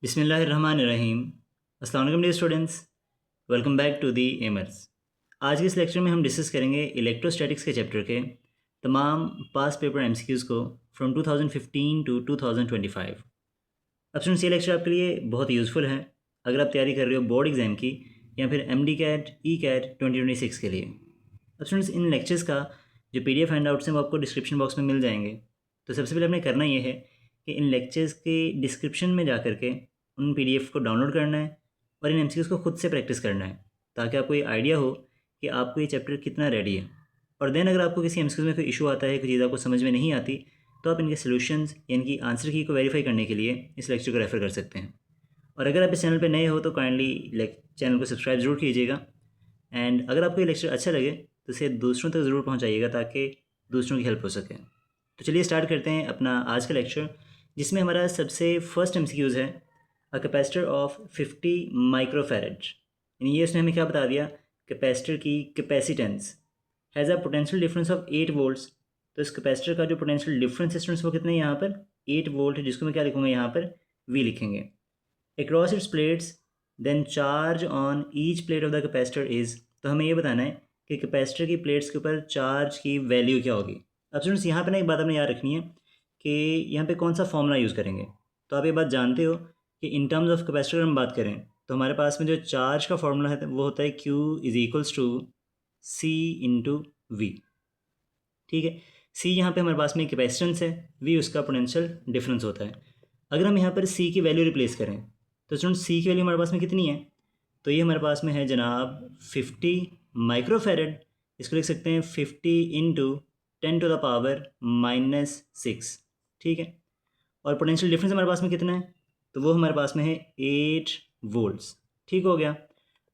बिस्मिल्लाहिर्रहमानिर्रहीम। अस्सलाम वालेकुम dear students, welcome back to the Aimers. आज के इस लेक्चर में हम डिस्कस करेंगे इलेक्ट्रोस्टैटिक्स के चैप्टर के तमाम पास पेपर एमसीक्यूज़ को फ्रॉम 2015 टू 2025। अब स्टूडेंट्स, ये लेक्चर आपके लिए बहुत यूज़फुल है अगर आप तैयारी कर रहे हो बोर्ड एग्ज़ाम की या फिर एमडी कैट ई कैट 2026 के लिए। अब स्टूडेंट्स, इन लेक्चर्स का जो पीडीएफ हैंडआउट्स हैं वो आपको डिस्क्रिप्शन बॉक्स में मिल जाएंगे। तो सबसे पहले आपने करना ये है कि इन लेक्चर्स के डिस्क्रिप्शन में जा कर के उन पीडीएफ को डाउनलोड करना है और इन एमसीक्यूज़ को खुद से प्रैक्टिस करना है ताकि आपको ये आइडिया हो कि आपको ये चैप्टर कितना रेडी है। और देन अगर आपको किसी एमसीक्यूज़ में कोई इशू आता है, कोई चीज़ आपको समझ में नहीं आती, तो आप इनके सॉल्यूशंस या इनकी आंसर की को वेरीफाई करने के लिए इस लेक्चर को रेफ़र कर सकते हैं। और अगर आप इस चैनल पर नए हो तो काइंडली चैनल को सब्सक्राइब ज़रूर कीजिएगा। एंड अगर आपको ये लेक्चर अच्छा लगे तो इसे दूसरों तक ज़रूर पहुँचाइएगा ताकि दूसरों की हेल्प हो सके। तो चलिए स्टार्ट करते हैं अपना आज का लेक्चर, जिसमें हमारा सबसे फर्स्ट एमसीक्यूज़ है अ कैपेसिटर ऑफ 50 माइक्रोफैरड। यानी ये उसने हमें क्या बता दिया, कैपेसिटर की capacitance has a potential difference of 8 volts. तो इस कैपेसिटर का जो पोटेंशियल डिफरेंस है वो कितना है, यहाँ पर 8 वोल्ट है, जिसको मैं क्या लिखूँगा, यहाँ पर वी लिखेंगे। Across its plates then charge on each plate of the capacitor is. तो हमें ये बताना है कि कैपेसिटर की प्लेट्स के ऊपर चार्ज की वैल्यू क्या होगी। अब स्टूडेंट्स, यहाँ पे ना एक बात आपने याद रखनी है कि यहाँ पे कौन सा फॉर्मूला यूज़ करेंगे। तो आप ये बात जानते हो कि इन टर्म्स ऑफ कैपेसिटर हम बात करें तो हमारे पास में जो चार्ज का फॉर्मूला है वो होता है Q is equals to C into V. ठीक है, C यहाँ पे हमारे पास में कैपेसिटेंस है, V उसका पोटेंशियल डिफरेंस होता है। अगर हम यहाँ पर C की वैल्यू रिप्लेस करें तो स्टूडेंट C की वैल्यू हमारे पास में कितनी है, तो ये हमारे पास में है जनाब 50 माइक्रोफैरड। इसको लिख सकते हैं 50 इंटू 10⁻⁻6। ठीक है, और पोटेंशियल डिफरेंस हमारे पास में कितना है, तो वो हमारे पास में है 8 वोल्ट्स। ठीक हो गया।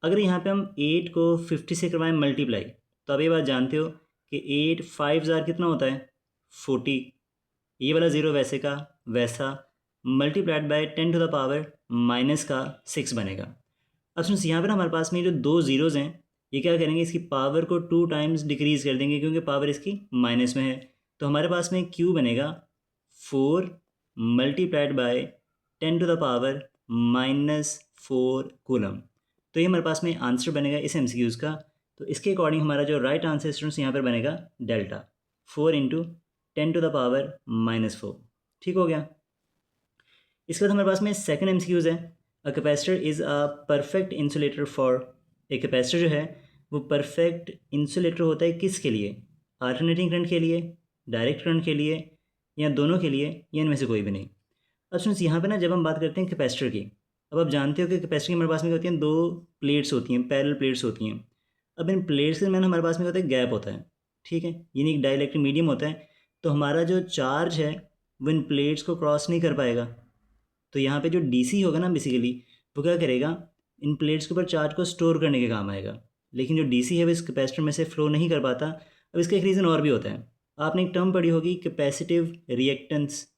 अगर यहाँ पे हम 8 को 50 से करवाएं मल्टीप्लाई, तो आप ये बात जानते हो कि 8 5 ज़ार कितना होता है 40। ये वाला ज़ीरो वैसे का वैसा मल्टीप्लाइड बाय 10⁻⁻6 बनेगा। अब सुन, यहाँ पर हमारे पास में जो दो ज़ीरोज़ हैं ये क्या करेंगे, इसकी पावर को 2 टाइम्स डिक्रीज़ कर देंगे क्योंकि पावर इसकी माइनस में है। तो हमारे पास में Q बनेगा 4 मल्टीप्लाइड बाय 10⁻⁻4 कूलम। तो ये हमारे पास में आंसर बनेगा इस एमसीक्यूज़ का। तो इसके अकॉर्डिंग हमारा जो राइट आंसर स्टूडेंट्स यहाँ पर बनेगा डेल्टा 4 इंटू 10⁻⁻4। ठीक हो गया। इसके बाद हमारे पास में सेकंड एमसीक्यूज़ है a capacitor is a perfect insulator for. एक कैपेसिटर जो है वो परफेक्ट इंसुलेटर होता है किसके लिए, अल्टरनेटिंग करंट के लिए, डायरेक्ट करंट के लिए, या दोनों के लिए, या इनमें से कोई भी नहीं। अब स्टूडेंट्स, यहाँ पे ना जब हम बात करते हैं कैपेसिटर की, अब आप जानते हो कि कैपेसिटर की हमारे पास में क्या होती हैं, दो प्लेट्स होती हैं, पैरेलल प्लेट्स होती हैं। अब इन प्लेट्स के दरमियान हमारे पास में होता है गैप होता है। ठीक है, यानी एक डाइलेक्ट्रिक मीडियम होता है। तो हमारा जो चार्ज है वो इन प्लेट्स को क्रॉस नहीं कर पाएगा। तो यहाँ पे जो डीसी होगा ना बेसिकली वो क्या करेगा, इन प्लेट्स के ऊपर चार्ज को स्टोर करने के काम आएगा। लेकिन जो डीसी है वो इस कैपेसिटर में से फ्लो नहीं कर पाता। अब इसका एक रीज़न और भी होता है, आपने एक टर्म पढ़ी होगी कैपेसिटिव रिएक्टेंस।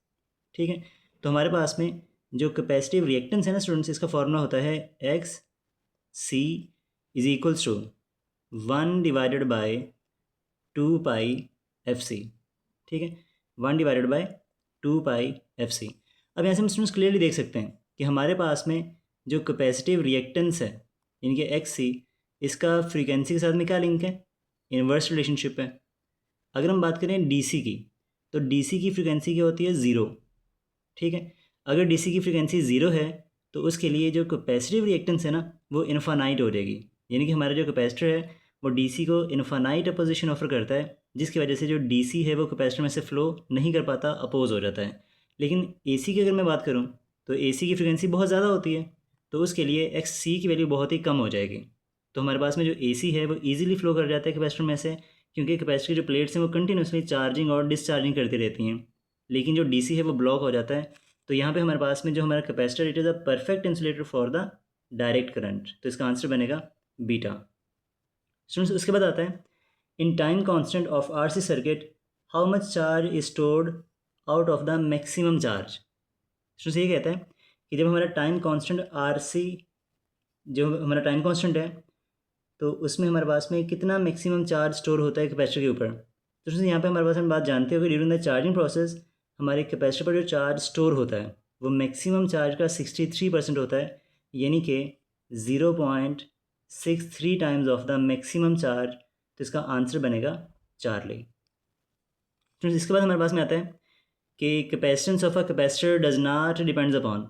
ठीक है, तो हमारे पास में जो कैपेसिटिव रिएक्टेंस है ना स्टूडेंट्स, इसका फॉर्मूला होता है X C is equals to 1/2π/FC। ठीक है, 1/2π/FC। अब यहाँ से हम स्टूडेंट्स क्लियरली देख सकते हैं कि हमारे पास में जो कैपेसिटिव रिएक्टेंस है यानी कि एक्स सी, इसका फ्रीक्वेंसी के साथ में क्या लिंक है, इन्वर्स रिलेशनशिप है। अगर हम बात करें डीसी की, तो डीसी की फ्रीक्वेंसी क्या होती है, ज़ीरो। ठीक है, अगर डीसी की फ्रीक्वेंसी ज़ीरो है तो उसके लिए जो कैपेसिटिव रिएक्टेंस है ना वो इन्फानाइट हो जाएगी। यानी कि हमारा जो कैपेसिटर है वो डीसी को इन्फानाइट अपोजिशन ऑफर करता है, जिसकी वजह से जो डीसी है वो कैपेसिटर में से फ़्लो नहीं कर पाता, अपोज हो जाता है। लेकिन एसी की अगर मैं बात करूँ तो एसी की फ्रीक्वेंसी बहुत ज़्यादा होती है, तो उसके लिए एक्स सी की वैल्यू बहुत ही कम हो जाएगी। तो हमारे पास में जो एसी है वो ईजिली फ्लो कर जाता है कैपेसिटर में से, क्योंकि कैपेसिटर की जो प्लेट्स हैं वो कंटिन्यूसली चार्जिंग और डिस्चार्जिंग करती रहती हैं। लेकिन जो डीसी है वो ब्लॉक हो जाता है। तो यहाँ पे हमारे पास में जो हमारा capacitor, it is a perfect insulator for the direct current. तो इसका आंसर बनेगा बीटा। स्टूडेंट्स, उसके बाद आता है in time constant of RC circuit how much charge is stored out of the maximum charge. Students, ये कहता है कि जब हमारा टाइम कांस्टेंट आरसी, जो हमारा टाइम कांस्टेंट है, तो उसमें हमारे पास में कितना मैक्सिमम चार्ज स्टोर होता है कैपेसिटर के ऊपर। तो यहाँ पे हमारे पास हम बात जानते हो कि ड्यूरिंग द चार्जिंग प्रोसेस हमारे कैपेसिटर पर जो चार्ज स्टोर होता है वो मैक्सिमम चार्ज का 63% होता है, यानी कि 0.63 times of the maximum charge. तो इसका आंसर बनेगा चार्ली। तो इसके बाद हमारे पास में आता है कि capacitance of a capacitor does not depends upon,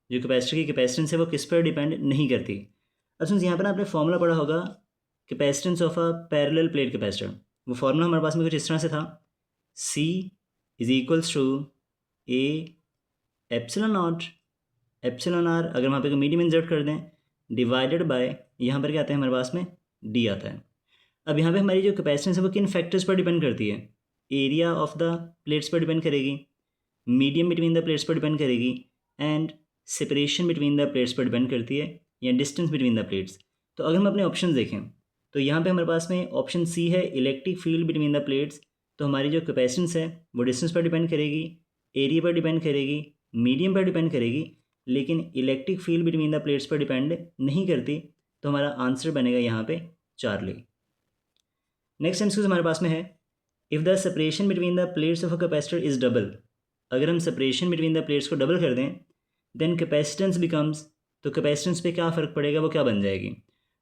जो कैपेसिटर की कैपेसिटेंस है वो किस पर डिपेंड नहीं करती। अब सुन, यहाँ पर ना आपने फॉर्मूला पढ़ा होगा capacitance of a parallel plate capacitor. वो फॉर्मूला हमारे पास में कुछ इस तरह से था, C is equals to A epsilon naught, epsilon R अगर वहाँ पे मीडियम इंसर्ट कर दें, डिवाइडेड बाय यहाँ पर क्या आता है हमारे पास में D आता है। अब यहाँ पे हमारी जो कैपेसिटेंस है वो किन फैक्टर्स पर डिपेंड करती है, एरिया ऑफ द प्लेट्स पर डिपेंड करेगी, मीडियम बिटवीन द प्लेट्स पर डिपेंड करेगी, and separation between the plates पर डिपेंड करती है, या डिस्टेंस बिटवीन द प्लेट्स। तो अगर हम अपने ऑप्शन देखें तो यहाँ पे हमारे पास में ऑप्शन सी है electric field between the plates. तो हमारी जो कैपेसिटेंस है वो डिस्टेंस पर डिपेंड करेगी, एरिया पर डिपेंड करेगी, मीडियम पर डिपेंड करेगी, लेकिन electric field between the plates पर डिपेंड नहीं करती। तो हमारा आंसर बनेगा यहाँ पे चार्ली। नेक्स्ट एमसीक्यू हमारे पास में है, if the separation between the plates of a capacitor is double, अगर हम सेपरेशन बिटवीन द प्लेट्स को डबल कर दें, देन कैपेसिटेंस बिकम्स, तो कैपेसिटेंस पे क्या फ़र्क पड़ेगा, वो क्या बन जाएगी।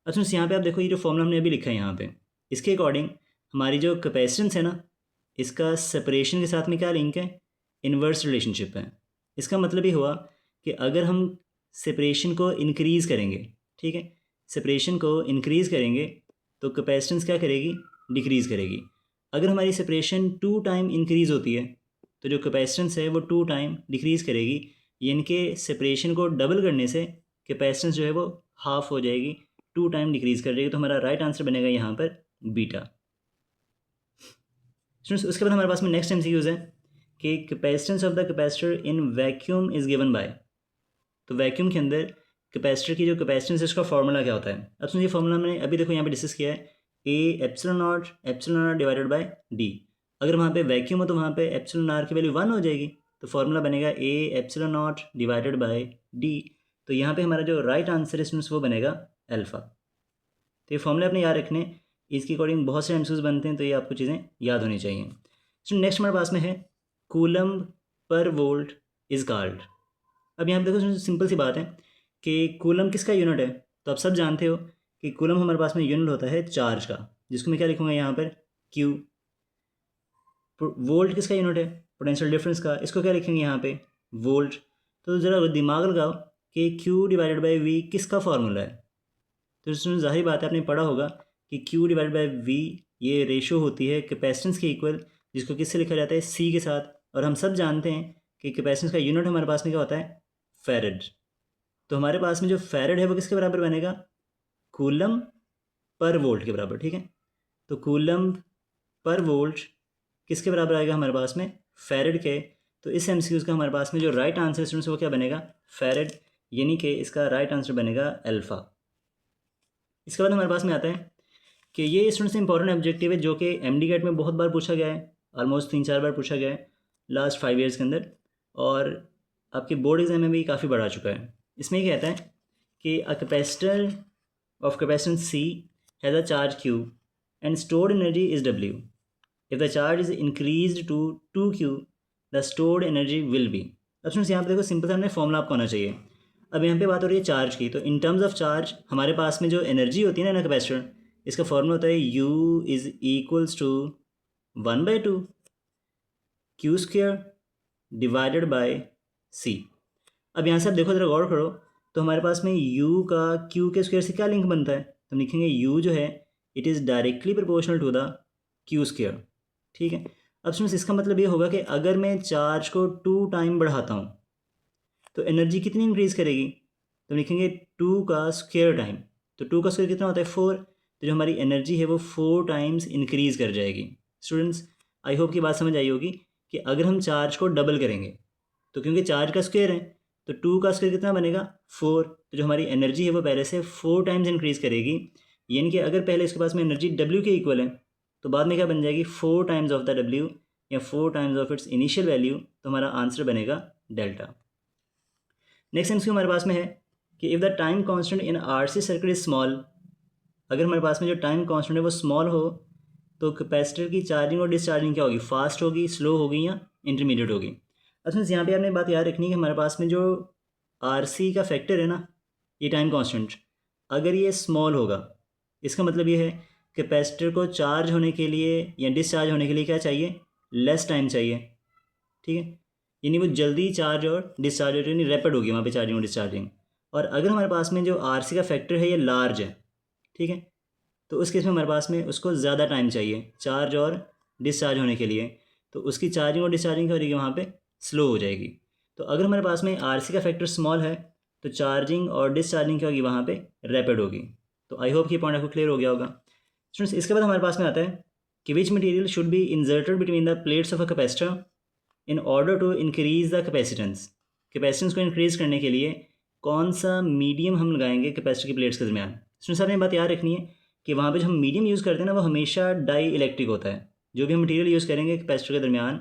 अच्छा यहाँ पे आप देखो, ये जो फॉर्मूला हमने अभी लिखा है यहाँ पे, इसके अकॉर्डिंग हमारी जो कैपेसिटेंस है ना, इसका सेपरेशन के साथ में क्या लिंक है, इन्वर्स रिलेशनशिप है। इसका मतलब ये हुआ कि अगर हम सेपरेशन को इंक्रीज़ करेंगे, ठीक है, सेपरेशन को इंक्रीज़ करेंगे तो कैपेसिटेंस क्या करेगी, डिक्रीज़ करेगी। अगर हमारी सेपरेशन 2 टाइम इंक्रीज़ होती है तो जो कैपेसिटेंस है वो 2 टाइम डिक्रीज़ करेगी, यानी कि सेपरेशन को डबल करने से कैपेसिटेंस जो है वो हाफ हो जाएगी, 2 टाइम डिक्रीज़ कर जाएगी। तो हमारा राइट आंसर बनेगा यहाँ पर बीटा। उसके बाद हमारे पास में नेक्स्ट एमसीक्यूज है कि capacitance of the capacitor in vacuum is given by, तो वैक्यूम के अंदर कैपेसिटर की जो कैपेसिटेंस है उसका फॉर्मूला क्या होता है। अब सुनिए फॉर्मूला मैंने अभी देखो यहाँ पे डिस्कस किया है, ए epsilon naught divided bye D. अगर वहाँ पे वैक्यूम हो तो वहाँ पे एप्सिलॉन आर की वैल्यू 1 हो जाएगी, तो फॉर्मूला बनेगा ए epsilon naught divided bye D. तो यहाँ पे हमारा जो राइट आंसर है स्टूडेंट्स वो बनेगा अल्फ़ा। तो ये फॉर्मूले अपने याद रखने, इसके अकॉर्डिंग बहुत से एमसीक्यूज बनते हैं, तो ये आपको चीज़ें याद होनी चाहिए। सो नेक्स्ट हमारे पास में है कूलम्ब पर वोल्ट इज़ कॉल्ड। अब यहाँ पे देखो सिंपल सी बात है कि कूलम किसका यूनिट है, तो आप सब जानते हो कि कूलम हमारे पास में यूनिट होता है चार्ज का, जिसको मैं क्या लिखूँगा यहाँ पर क्यू। वोल्ट किसका यूनिट है, पोटेंशियल डिफरेंस का, इसको क्या लिखेंगे यहाँ पे वोल्ट। तो ज़रा दिमाग लगाओ कि क्यू डिवाइडेड बाई वी किसका फार्मूला है। तो इसमें जाहिर बात है आपने पढ़ा होगा कि क्यू डिवाइडेड बाई वी ये रेशो होती है कैपेसिटेंस के इक्वल, जिसको किससे लिखा जाता है सी के साथ। और हम सब जानते हैं कि कैपेसिटेंस का यूनिट हमारे पास में क्या होता है फैरेड। तो हमारे पास में जो फैरेड है वो किसके बराबर बनेगा, कूलम पर वोल्ट के बराबर, ठीक है। तो कूलम पर वोल्ट किसके बराबर आएगा हमारे पास में फैरेड के। तो इस एमसीक्यूज का हमारे पास में जो राइट आंसर स्टूडेंट्स वो क्या बनेगा फैरेड, यानी कि इसका राइट आंसर बनेगा अल्फ़ा। इसके बाद हमारे पास में आता है कि ये स्टूडेंट्स इंपॉर्टेंट ऑब्जेक्टिव है जो कि एमडी गेट में बहुत बार पूछा गया है, ऑलमोस्ट 3-4 बार पूछा गया है लास्ट 5 ईयर्स के अंदर, और आपके बोर्ड एग्जाम में भी काफ़ी बढ़ा चुका है। इसमें ये कहता है कि a capacitor of capacitance C has a charge Q and stored energy is W. If the charge is increase to 2Q the stored energy will be. अब स्टूडेंट्स यहाँ पे देखो सिंपल सा हमने फॉर्मूला आपको आना चाहिए। अब यहाँ पे बात हो रही है चार्ज की, तो इन टर्म्स ऑफ चार्ज हमारे पास में जो एनर्जी होती है ना कैपेसिटर, इसका फॉर्मूला होता है U is equals to 1/2 Q square divided by C। अब यहाँ से आप देखो ज़रा गौर करो, तो हमारे पास में U का Q के स्क्वायर से क्या लिंक बनता है, तो हम लिखेंगे U जो है it is directly proportional to the Q square, ठीक है। अब स्टूडेंट्स इसका मतलब ये होगा कि अगर मैं चार्ज को 2 टाइम बढ़ाता हूँ तो एनर्जी कितनी इंक्रीज़ करेगी, तो लिखेंगे 2 का स्क्वायर टाइम, तो 2 का स्क्वायर कितना होता है 4, तो जो हमारी एनर्जी है वो 4 टाइम्स इंक्रीज़ कर जाएगी। स्टूडेंट्स आई होप की बात समझ आई होगी कि अगर हम चार्ज को डबल करेंगे तो क्योंकि चार्ज का स्क्वायर है तो 2 का स्क्वायर कितना बनेगा 4, तो जो हमारी एनर्जी है वो पहले से 4 टाइम्स इंक्रीज़ करेगी, यानी कि अगर पहले इसके पास में एनर्जी W के इक्वल है तो बाद में क्या बन जाएगी 4 टाइम्स ऑफ द W या 4 times of its initial value, तो हमारा आंसर बनेगा डेल्टा। नेक्स्ट एमसीक्यू हमारे पास में है कि if the time constant in RC circuit is small, अगर हमारे पास में जो टाइम कांस्टेंट है वो स्मॉल हो तो कैपेसिटर की चार्जिंग और डिस्चार्जिंग क्या होगी, फास्ट होगी, स्लो होगी या इंटरमीडिएट होगी। अब फ्रेंड्स यहाँ पे आपने बात याद रखनी है कि हमारे पास में जो RC का फैक्टर है ना, ये टाइम कांस्टेंट, अगर ये स्मॉल होगा, इसका मतलब ये है कैपेसिटर को चार्ज होने के लिए या डिस्चार्ज होने के लिए क्या चाहिए, लेस टाइम चाहिए। ठीक है, यानी वो जल्दी चार्ज और डिस्चार्ज हो, यानी रैपिड होगी वहाँ पे चार्जिंग और डिस्चार्जिंग। और अगर हमारे पास में जो RC का फैक्टर है ये लार्ज है, ठीक है, तो उस केस में हमारे पास में उसको ज़्यादा टाइम चाहिए चार्ज और डिस्चार्ज होने के लिए, तो उसकी चार्जिंग और डिस्चार्जिंग क्या हो जाएगी वहाँ पे, स्लो हो जाएगी। तो अगर हमारे पास में RC का फैक्टर स्मॉल है तो चार्जिंग और डिस्चार्जिंग क्या होगी वहाँ पे, रैपिड होगी। तो आई होप कि पॉइंट आपको क्लियर हो गया होगा स्टूडेंट्स। इसके बाद हमारे पास में आता है कि which material should be inserted between the plates of a capacitor in order to increase the capacitance. Capacitance को इंक्रीज करने के लिए कौन सा मीडियम हम लगाएंगे कैपेसिटर की प्लेट्स के दरमियान। स्टूडेंट्स आपने बात याद रखनी है कि वहाँ पे जो हम मीडियम यूज़ करते हैं ना वो हमेशा डाई इलेक्ट्रिक होता है। जो भी हम मटेरियल यूज़ करेंगे कैपेसिटर के दरमियान,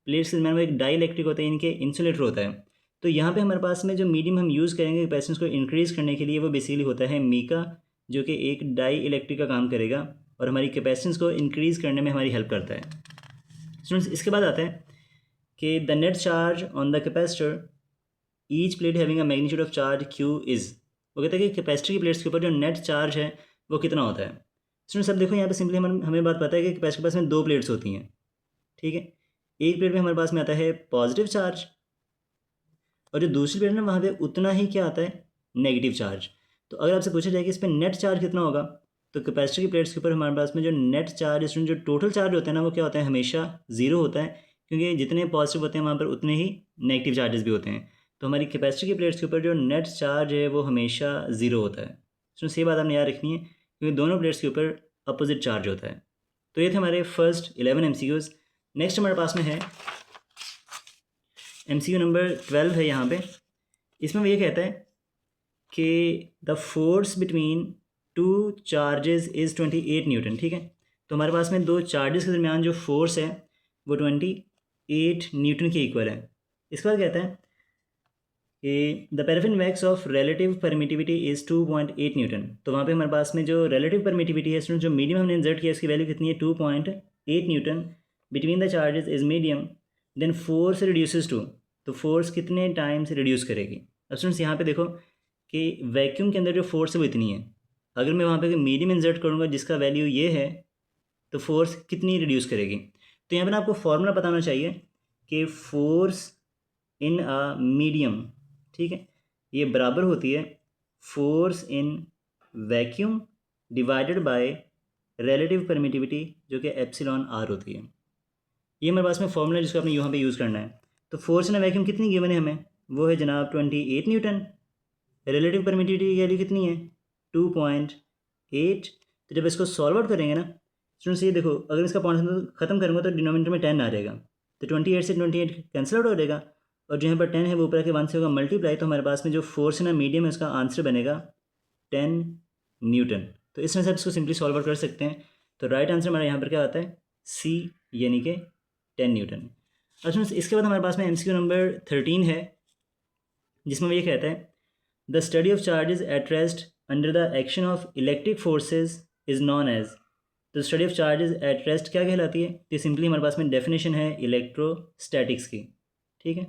प्लेट्स के दरमियान, वो एक डाई इलेक्ट्रिक होता है, इनके इंसुलेटर होता है। तो यहाँ पे हमारे पास में जो मीडियम हम यूज़ करेंगे कैपेसिटेंस को इंक्रीज़ करने के लिए वो बेसिकली होता है मीका, जो कि एक डाई इलेक्ट्रिक का काम करेगा और हमारी कैपेसिटेंस को इंक्रीज़ करने में हमारी हेल्प करता है। स्टूडेंट्स इसके बाद आते हैं कि the net charge on the capacitor each plate having a magnitude of charge Q is. वो कहते हैं कि कैपेसिटर की प्लेट्स के ऊपर जो नेट चार्ज है वो कितना होता है। स्टूडेंट्स अब देखो यहाँ पे सिंपली हमें बात पता है कि कैपेसिटर के पास में दो प्लेट्स होती हैं, ठीक है। एक प्लेट में हमारे पास में आता है पॉजिटिव चार्ज और जो दूसरी प्लेट है ना वहाँ पे उतना ही क्या आता है, नेगेटिव चार्ज। तो अगर आपसे पूछा जाए कि इस पर नेट चार्ज कितना होगा, तो कैपेसिटर की प्लेट्स के ऊपर हमारे पास में जो नेट चार्ज, स्टूडेंट जो टोटल चार्ज होता है ना वो क्या होता है, हमेशा ज़ीरो होता है, क्योंकि जितने पॉजिटिव होते हैं वहाँ पर उतने ही नेगेटिव चार्जेस भी होते हैं। तो हमारी कैपेसिटर की प्लेट्स के ऊपर जो नेट चार्ज है वो हमेशा ज़ीरो होता है। स्टूडेंट्स ये बात आपने याद रखनी है क्योंकि दोनों प्लेट्स के ऊपर अपोजिट चार्ज होता है। तो ये थे हमारे फर्स्ट 11 MCQs। नेक्स्ट हमारे पास में है MCQ नंबर 12 है यहाँ पे। इसमें वो ये कहता है कि the force between two charges is 28 Newton. ठीक है, तो हमारे पास में दो चार्जेस के दरमियान जो फोर्स है वो 28 न्यूटन के इक्वल है। इसके बाद कहता है कि the paraffin wax of relative permittivity is 2.8 Newton. तो वहाँ पे हमारे पास में जो रिलेटिव परमिटिविटी है, जो मीडियम हमने इंसर्ट किया उसकी वैल्यू कितनी है, 2.8 newton. Between the charges is medium, then force reduces to, तो फोर्स कितने टाइम्स रिड्यूस करेगी। अब स्टूडेंट्स यहाँ पे देखो कि वैक्यूम के अंदर जो फोर्स है वो इतनी है, अगर मैं वहाँ पे मीडियम इंसर्ट करूँगा जिसका वैल्यू ये है तो फोर्स कितनी रिड्यूस करेगी। तो यहाँ पे ना आपको फॉर्मूला बताना चाहिए कि फोर्स इन अ मीडियम, ठीक है, ये बराबर होती है force in vacuum divided by relative permittivity जो कि एप्सिलॉन आर होती है। ये हमारे पास में फॉर्मूला जिसको आपने यहाँ पे यूज़ करना है। तो फोर्स इन अ वैक्यूम कितनी गिवन है हमें, वो है जनाब 28 न्यूटन। रिलेटिव परमिटिविटी की वैल्यू कितनी है, 2.8। तो जब इसको सॉल्व आउट करेंगे ना स्टूडेंट्स, ये देखो अगर इसका पॉइंट खत्म करूँगा तो डिनोमिनेटर में 10 आ जाएगा, तो 28 से 28 कैंसिल आउट हो जाएगा और जो यहाँ पर 10 है वो ऊपर आके 1 से होगा मल्टीप्लाई, तो हमारे पास में जो फोर्स है ना मीडियम है उसका आंसर बनेगा 10 न्यूटन। तो इस तरह से आप इसको सिंपली सॉल्व आउट कर सकते हैं। तो राइट आंसर हमारा यहाँ पर क्या आता है, C, यानी कि 10 न्यूटन। अच्छा, इसके बाद हमारे पास में MCQ नंबर 13 है जिसमें वो ये कहता है the study of charges at rest under the action of electric forces is known as. तो study of charges at rest क्या कहलाती है, तो सिंपली हमारे पास में डेफिनेशन है इलेक्ट्रोस्टैटिक्स की। ठीक है,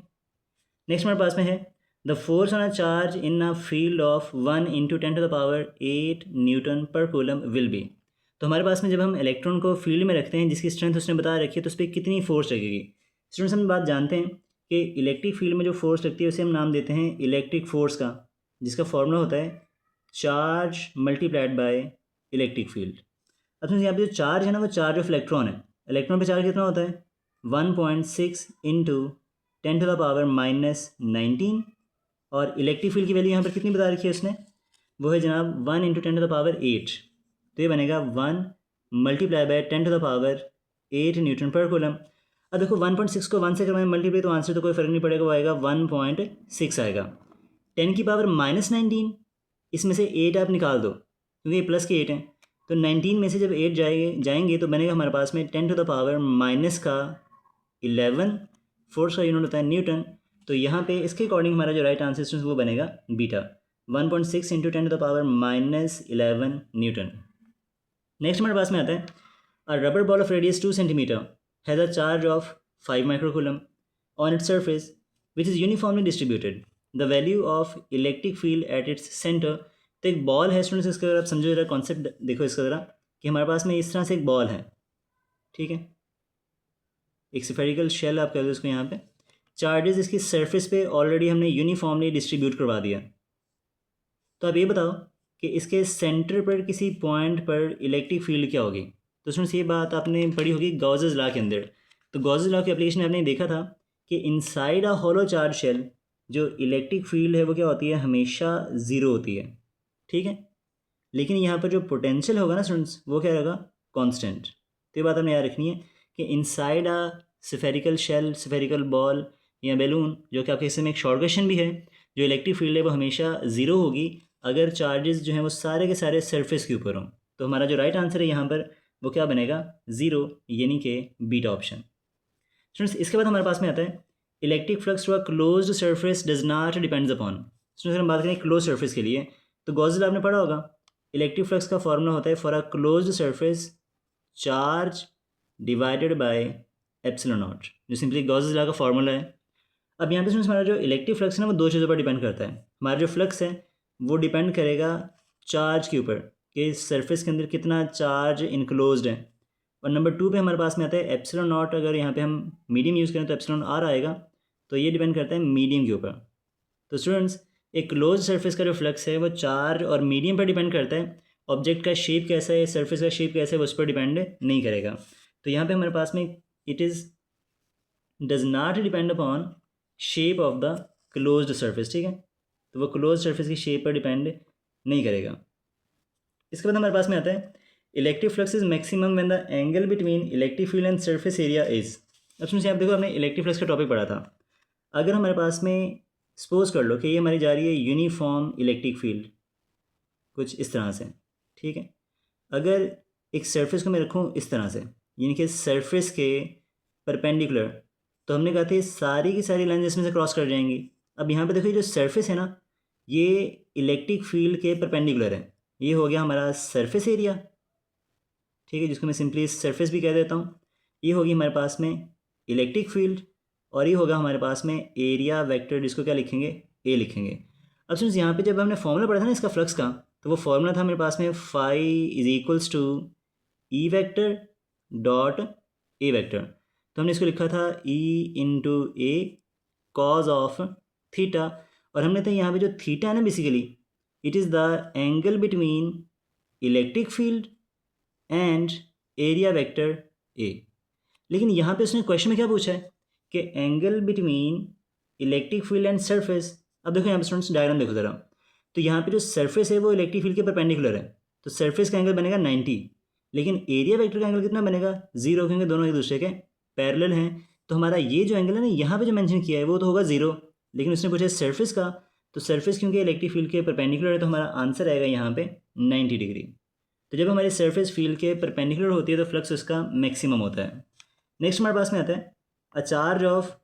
नेक्स्ट हमारे पास में है the force on a charge in a field of 1 × 10⁸ Newton पर कूलम विल बी। तो हमारे पास में जब हम इलेक्ट्रॉन को फील्ड में रखते हैं जिसकी स्ट्रेंथ उसने बता रखी है तो उस पर कितनी फोर्स लगेगी। स्टूडेंट्स हम बात जानते हैं कि इलेक्ट्रिक फील्ड में जो फोर्स लगती है उसे हम नाम देते हैं इलेक्ट्रिक फोर्स का, जिसका फॉर्मूला होता है charge multiplied by electric field. अब यहाँ पे जो चार्ज है ना वो चार्ज ऑफ इलेक्ट्रॉन है। इलेक्ट्रॉन पे चार्ज कितना होता है, 1.6 × 10⁻⁻19। और इलेक्ट्रिक फील्ड की वैल्यू यहाँ पर कितनी बता रखी है उसने, वो है जनाब 1 × 10⁸ तो ये बनेगा 1 मल्टीप्लाई बाय 10⁸ न्यूटन पर कूलम। अब देखो 1.6 को 1 से करवाएं मल्टीप्लाई तो आंसर तो कोई फ़र्क नहीं पड़ेगा, वो आएगा 1.6 आएगा। 10⁻⁻19 इसमें से 8 आप निकाल दो क्योंकि ये प्लस के 8 हैं, तो 19 में से जब 8 जाएंगे तो बनेगा हमारे पास में 10⁻⁻11 फोर्स का यूनिट होता है न्यूटन। तो यहाँ पे इसके अकॉर्डिंग हमारा जो राइट आंसर वो बनेगा बीटा, 1.6 × 10⁻⁻11 न्यूटन। नेक्स्ट हमारे पास में आता है अ rubber ball of radius 2 centimetre has a charge of 5 microcoulomb on its surface which is uniformly distributed, the value of electric field at its centre. तो एक बॉल है स्टूडेंट्स, इसका अगर आप समझो जरा कॉन्सेप्ट देखो इसका ज़रा, कि हमारे पास में इस तरह से एक बॉल है, ठीक है, एक स्फेरिकल शेल आप कह दो इसको। यहाँ पे चार्जेस इसकी सरफेस पे ऑलरेडी हमने यूनिफॉर्मली डिस्ट्रीब्यूट करवा दिया। तो आप ये बताओ कि इसके सेंटर पर किसी पॉइंट पर इलेक्ट्रिक फील्ड क्या होगी। तो स्टूडेंट्स ये बात आपने पढ़ी होगी गॉसेस लॉ के अंदर। तो गॉसेस लॉ की एप्लीकेशन आपने देखा था कि inside a hollow charge shell जो इलेक्ट्रिक फील्ड है वो क्या होती है, हमेशा ज़ीरो होती है, ठीक है। लेकिन यहाँ पर जो पोटेंशियल होगा ना स्टूडेंट्स, वो क्या रहेगा, कांस्टेंट। तो ये बात हमने याद रखनी है कि inside a spherical shell, spherical ball या बैलून, जो कि आपके हिस्से में एक शॉर्ट क्वेश्चन भी है, जो इलेक्ट्रिक फील्ड है वो हमेशा ज़ीरो होगी अगर चार्जेस जो हैं वो सारे के सारे सरफेस के ऊपर हों। तो हमारा जो राइट आंसर है यहाँ पर वो क्या बनेगा, ज़ीरो, यानी कि बीटा ऑप्शन। स्टूडेंट्स इसके बाद हमारे पास में आता है electric flux to a closed surface does not depends upon. Students अगर हम बात करें क्लोज सरफेस के लिए, तो गॉस लॉ आपने पढ़ा होगा, इलेक्ट्रिक फ्लक्स का फॉर्मूला होता है for a closed surface charge divided by epsilon not, जो सिंपली गॉस लॉ का फॉर्मूला है। अब यहाँ पे स्टूडेंट्स हमारा जो इलेक्ट्रिक फ्लक्स है ना वो दो चीज़ों पर डिपेंड करता है। हमारा जो फ्लक्स है वो डिपेंड करेगा चार्ज के ऊपर, कि सरफेस के अंदर कितना चार्ज इनक्लोज्ड है। और नंबर टू पे हमारे पास में आता है एप्सिलॉन नॉट। अगर यहाँ पे हम मीडियम यूज़ करें तो एप्सिलॉन आर आएगा, तो ये डिपेंड करता है मीडियम के ऊपर। तो स्टूडेंट्स एक क्लोज सरफेस का जो फ्लक्स है वो चार्ज और मीडियम पर डिपेंड करता है, ऑब्जेक्ट का शेप कैसा है, सरफेस का शेप कैसा है, वो उस पर डिपेंड नहीं करेगा। तो यहाँ पे हमारे पास में it is does not depend upon shape of the closed surface, ठीक है। तो वो क्लोज सरफेस की शेप पर डिपेंड नहीं करेगा। इसके बाद हमारे पास में आता है electric flux is maximum when the angle between electric field and surface area is. अब सुनिए, आप देखो हमने इलेक्ट्रिक फ्लक्स का टॉपिक पढ़ा था। अगर हमारे पास में सपोज कर लो कि ये हमारी जा रही है यूनिफॉर्म इलेक्ट्रिक फील्ड कुछ इस तरह से, ठीक है। अगर एक सरफेस को मैं रखूँ इस तरह से, यानी कि सरफेस के परपेंडिकुलर, तो हमने कहा था सारी की सारी लाइन इसमें से क्रॉस कर जाएंगी। अब यहाँ पे देखो ये जो सरफेस है ना, ये इलेक्ट्रिक फील्ड के परपेंडिकुलर है। ये हो गया हमारा सरफेस एरिया, ठीक है, जिसको मैं सिंपली सरफेस भी कह देता हूँ। ये होगी हमारे पास में इलेक्ट्रिक फील्ड, और ये होगा हमारे पास में एरिया वेक्टर, जिसको क्या लिखेंगे, ए लिखेंगे। अब सुन, यहाँ पे जब हमने फॉर्मूला पढ़ा था ना इसका फ्लक्स का, तो वो फॉर्मूला था मेरे पास में phi is equals to E vector dot A vector. तो हमने इसको लिखा था E into A cos of theta, और हमने तो यहाँ पे जो थीटा है ना, basically it is the angle between electric field and area vector A. लेकिन यहाँ पे उसने क्वेश्चन में क्या पूछा है कि angle between electric field and surface. अब देखो यहाँ पे स्टूडेंट्स डायग्राम देखो ज़रा, तो यहाँ पे जो सरफेस है वो इलेक्ट्रिक फील्ड के परपेंडिकुलर है, तो सरफेस का एंगल बनेगा 90, लेकिन एरिया वेक्टर का एंगल कितना बनेगा, 0, क्योंकि दोनों एक दूसरे के पैरेलल हैं। तो हमारा ये जो एंगल है ना यहाँ पे जो मेंशन किया है वो तो होगा 0, लेकिन उसने पूछा सरफेस का, तो सरफेस क्योंकि इलेक्ट्रिक फील्ड के परपेंडिकुलर है, तो हमारा आंसर आएगा यहाँ पे 90 डिग्री। तो जब हमारी सरफेस फील्ड के परपेंडिकुलर होती है तो फ्लक्स उसका मैक्सिमम होता है। नेक्स्ट हमारे पास में आता है अ charge of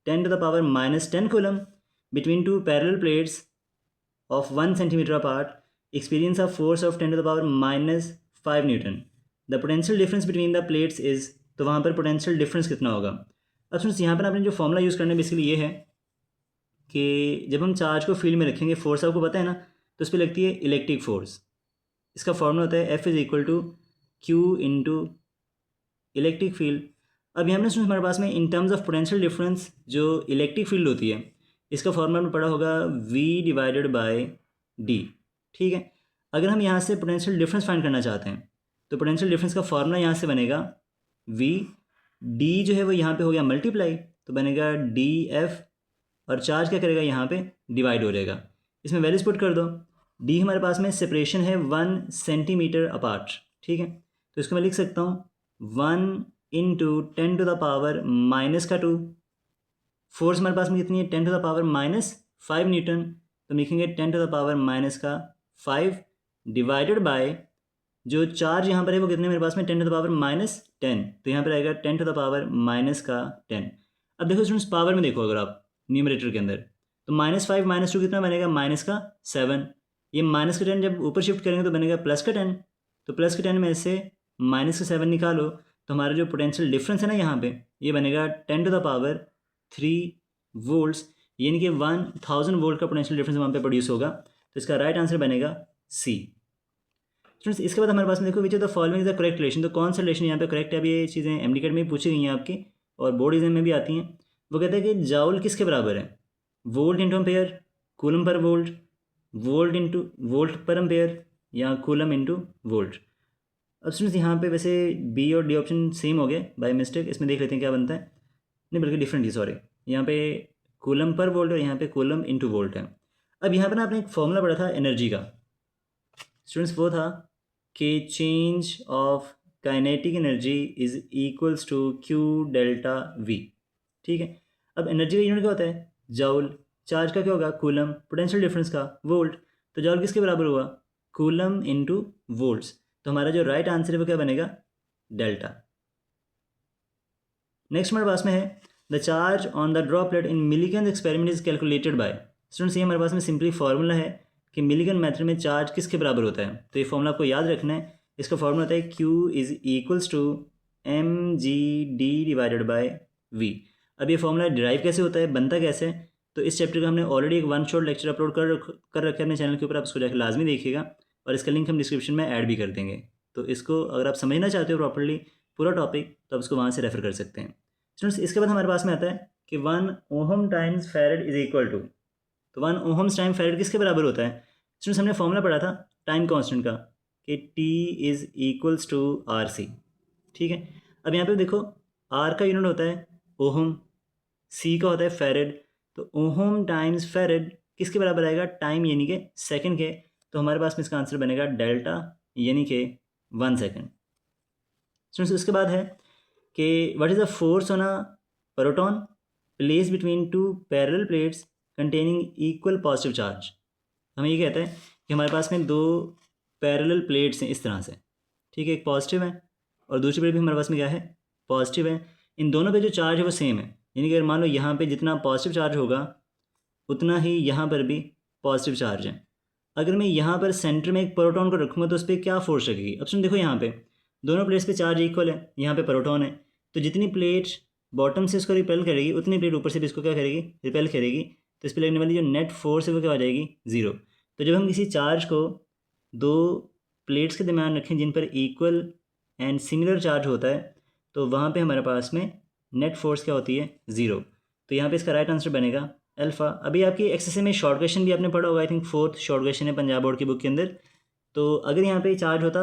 10 to the power minus 10 coulomb between two parallel plates of 1 centimeter apart experience a force of 10 to the power minus 5 Newton. The potential difference between the plates is, तो वहाँ पर potential difference कितना होगा। अब सुन, यहाँ पर आपने जो फॉर्मूला यूज़ करना है बेसिकली ये है कि जब हम चार्ज को फील्ड में रखेंगे, फोर्स आपको पता है ना, तो उस पर लगती है इलेक्ट्रिक फोर्स। इसका फॉर्मूला होता है F is equal to Q into electric field. अब यहाँ पे हमारे पास में in terms of potential difference जो इलेक्ट्रिक फील्ड होती है, इसका फॉर्मूला में पड़ा होगा V डिवाइडेड बाय D, ठीक है। अगर हम यहाँ से पोटेंशियल डिफरेंस फाइंड करना चाहते हैं तो पोटेंशियल डिफरेंस का फॉर्मूला यहाँ से बनेगा V, D जो है वो यहाँ पे हो गया मल्टीप्लाई, तो बनेगा DF, और चार्ज क्या करेगा यहाँ पे, डिवाइड हो जाएगा। इसमें वैल्यूज पुट कर दो। D हमारे पास में सेपरेशन है 1 सेंटीमीटर अपार्ट, ठीक है, तो इसको मैं लिख सकता हूँ 1 into 10 to the power minus का 2। फोर्स हमारे पास में कितनी है, 10 to the power minus 5 Newton, तो लिखेंगे 10 to the पावर माइनस का 5 डिवाइडेड बाय जो चार्ज यहाँ पर है वो कितने मेरे पास में 10 to the पावर माइनस 10, तो यहाँ पर आएगा 10 to the पावर माइनस का 10। अब देखो स्टूडेंट्स पावर में देखो, अगर आप न्यूमरेटर के अंदर, तो -5 -2 कितना बनेगा, माइनस का 7। ये माइनस का 10 जब ऊपर शिफ्ट करेंगे तो बनेगा प्लस का 10, तो प्लस के 10 में से माइनस का 7 निकालो, तो हमारा जो पोटेंशियल डिफरेंस है ना यहाँ पे, ये बनेगा 10 to the पावर 3 वोल्ट्स, यानी कि 1000 वोल्ट का पोटेंशियल डिफरेंस वहाँ पे प्रोड्यूस होगा। तो इसका राइट आंसर बनेगा सी। स्टूडेंट्स इसके बाद हमारे पास में देखो which of the following is the correct relation, तो कौन सा रिलेशन यहाँ पे करेक्ट है। अब ये चीज़ें एमडीकेट में भी पूछी गई हैं आपकी और बोर्ड एग्जाम में भी आती हैं। वो कहते हैं कि जाउल किसके बराबर है, volt into ampere, coulomb per volt, volt into volt per ampere, या कूलम इंटू वोल्ट। अब स्टूडेंट्स यहाँ पे वैसे बी और डी ऑप्शन सेम हो गए बाय मिस्टेक, इसमें देख लेते हैं क्या बनता है। नहीं बल्कि डिफरेंट ही, सॉरी, यहाँ पे कूलम पर वोल्ट और यहाँ पे कूलम इंटू वोल्ट है। अब यहाँ पर ना आपने एक फॉर्मूला पढ़ा था एनर्जी का स्टूडेंट्स, वो था कि change of kinetic energy is equals to Q delta V. ठीक है, अब एनर्जी का यूनिट क्या होता है, जाउल, चार्ज का क्या होगा, कूलम, पोटेंशियल डिफरेंस का वोल्ट। तो जाउल किसके बराबर हुआ, कूलम इंटू वोल्ट्स। तो हमारा जो राइट आंसर है वो क्या बनेगा, डेल्टा। नेक्स्ट हमारे पास में है the charge on the droplet in Millikan experiment is calculated by. Students ये हमारे पास में सिंपली फार्मूला है कि मिलीगन मेथड में चार्ज किसके बराबर होता है। तो ये फॉर्मूला आपको याद रखना है। इसका फॉर्मूला होता है Q is equals to mg/d divided by v। अब ये फॉर्मूला डिराइव कैसे होता है, बनता कैसे है, तो इस चैप्टर का हमने ऑलरेडी एक वन शॉट लेक्चर अपलोड कर रखा है अपने चैनल के ऊपर, आप उसको जाकर लाजमी देखिएगा और इसका लिंक हम डिस्क्रिप्शन में ऐड भी कर देंगे। तो इसको अगर आप समझना चाहते हो प्रॉपर्ली पूरा टॉपिक तो आप इसको वहाँ से रेफर कर सकते हैं। स्टूडेंट्स इसके बाद हमारे पास में आता है कि 1 ohm times farad is equal to, तो 1 ओहम्स टाइम फैरेड किसके बराबर होता है। स्टूडेंट्स हमने फॉर्मूला पढ़ा था टाइम कांस्टेंट का कि T is equals to RC। ठीक है, अब यहाँ पे देखो R का यूनिट होता है ओहम, C का होता है फैरेड। तो ओहम टाइम्स फैरेड किसके बराबर आएगा, टाइम यानी कि सेकंड के। तो हमारे पास में इसका आंसर बनेगा डेल्टा यानी कि 1 सेकेंड। स्टूडेंट्स उसके बाद है कि what is the force on a proton place between two parallel plates containing equal positive charge. हमें ये कहता है कि हमारे पास में दो पैरेलल प्लेट्स हैं इस तरह से, ठीक है, एक पॉजिटिव है और दूसरी प्लेट भी हमारे पास में क्या है, पॉजिटिव है। इन दोनों पे जो चार्ज है वो सेम है, यानी कि अगर मान लो यहाँ पे जितना पॉजिटिव चार्ज होगा उतना ही यहाँ पर भी पॉजिटिव चार्ज है। अगर मैं यहाँ पर सेंटर में एक प्रोटॉन को रखूँगा तो उस पर क्या फोर्स लगेगी। अब सुन देखो यहाँ पे दोनों प्लेट्स पे चार्ज इक्वल है, यहाँ पे प्रोटॉन है, तो जितनी प्लेट बॉटम से इसको रिपेल करेगी उतनी प्लेट ऊपर से भी इसको क्या करेगी, रिपेल करेगी। तो इस पर लगने वाली जो नेट फोर्स है वो क्या हो जाएगी, ज़ीरो। तो जब हम किसी चार्ज को दो प्लेट्स के दरम्यान रखें जिन पर इक्वल एंड सिमिलर चार्ज होता है तो वहाँ पे हमारे पास में नेट फोर्स क्या होती है, ज़ीरो। तो यहाँ पे इसका राइट आंसर बनेगा अल्फ़ा। अभी आपकी एक्सरसाइज में शॉर्ट क्वेश्चन भी आपने पढ़ा होगा, I think 4th short question है पंजाब बोर्ड की बुक के अंदर। तो अगर यहाँ पे चार्ज होता,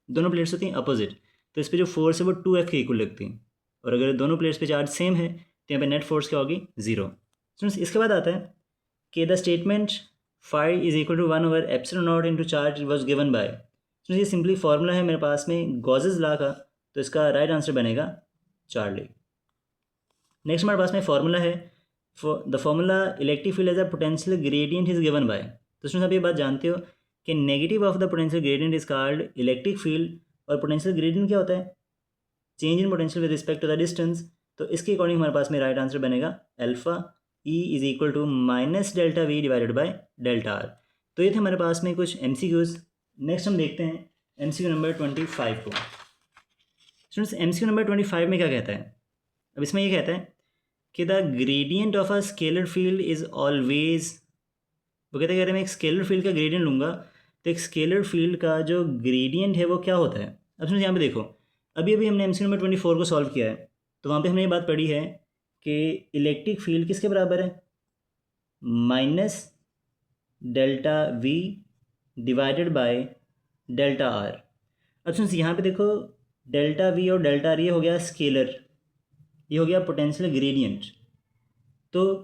दोनों प्लेट्स होती हैं अपोजिट, तो इस पर जो फोर्स है वो 2F के इक्वल लगती है। और अगर दोनों प्लेट्स पे चार्ज सेम है तो यहाँ पे नेट फोर्स क्या होगी, ज़ीरो। स्टूडेंट्स इसके बाद आता है कि the statement phi is equal to 1/ε0 into charge was given by. तो ये सिंपली फार्मूला है मेरे पास में गॉसेस लॉ का, तो इसका राइट आंसर बनेगा चार्ली। नेक्स्ट हमारे पास में फार्मूला है the formula electric field as a potential gradient is given by. तो स्टूडेंट्स आप ये बात जानते हो कि negative of the potential gradient is called electric field. और पोटेंशियल ग्रेडियंट क्या होता है, change in potential with respect to the distance. तो इसके अकॉर्डिंग हमारे पास में राइट आंसर बनेगा alpha E is equal to minus delta we divided by delta r. तो ये थे हमारे पास में कुछ MCQs। नेक्स्ट हम देखते हैं MCQ नंबर 25 को। स्टूडेंट्स MCQ नंबर 25 में क्या कहता है, अब इसमें ये कहता है कि the gradient of a scalar field is always, वो कहते हैं कि अगर मैं एक स्केलर फील्ड का ग्रेडियंट लूँगा तो एक स्केलर फील्ड का जो ग्रेडियंट है वो क्या होता है। अब सुनिए यहाँ पे देखो, अभी अभी हमने MCQ नंबर 24 को सॉल्व किया है, तो वहाँ पे हमने ये बात पढ़ी है कि इलेक्ट्रिक फील्ड किसके बराबर है, minus delta we divided by delta R. अब सुनिए यहाँ पे देखो डेल्टा वी और डेल्टा आर ये हो गया स्केलर, ये हो गया पोटेंशियल ग्रेडियंट। तो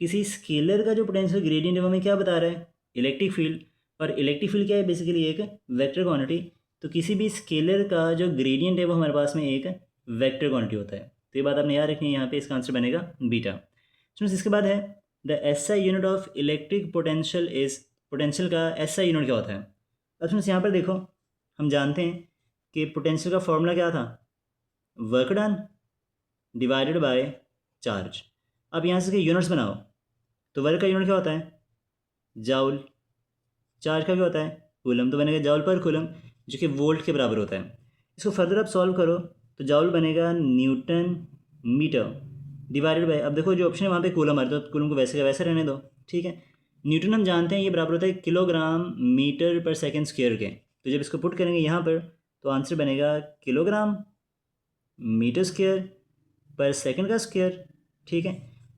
किसी स्केलर का जो पोटेंशियल ग्रेडियंट है वो हमें क्या बता रहा है, इलेक्ट्रिक फील्ड। और इलेक्ट्रिक फील्ड क्या है, बेसिकली एक वेक्टर क्वांटिटी। तो किसी भी स्केलर का जो ग्रेडियंट है वो हमारे पास में एक वेक्टर क्वांटिटी होता है। तो ये बात आपने याद रखनी है, यहाँ पे इसका आंसर बनेगा बीटा। स्टूडेंट्स इसके बाद है the SI unit of electric potential is, potential का SI यूनिट क्या होता है। अब स्टूडेंट्स यहाँ पर देखो हम जानते हैं कि पोटेंशियल का फॉर्मूला क्या था, work done divided by charge. अब यहाँ से यूनिट्स बनाओ, तो वर्क का यूनिट क्या होता है, जाउल, चार्ज का क्या होता है, कूलम, तो बनेगा जाउल पर कूलम जो कि वोल्ट के बराबर होता है। इसको फर्दर आप सॉल्व करो तो जाउल बनेगा न्यूटन मीटर डिवाइडेड बाय, अब देखो जो ऑप्शन है वहाँ पे कूलम आ रहा है तो कूलम को वैसे का वैसे रहने दो, ठीक है। न्यूटन हम जानते हैं ये बराबर होता है किलोग्राम मीटर पर सेकेंड स्क्वायर के, तो जब इसको पुट करेंगे यहाँ पर तो आंसर बनेगा किलोग्राम मीटर स्क्वायर पर सेकंड का स्क्वायर, ठीक है।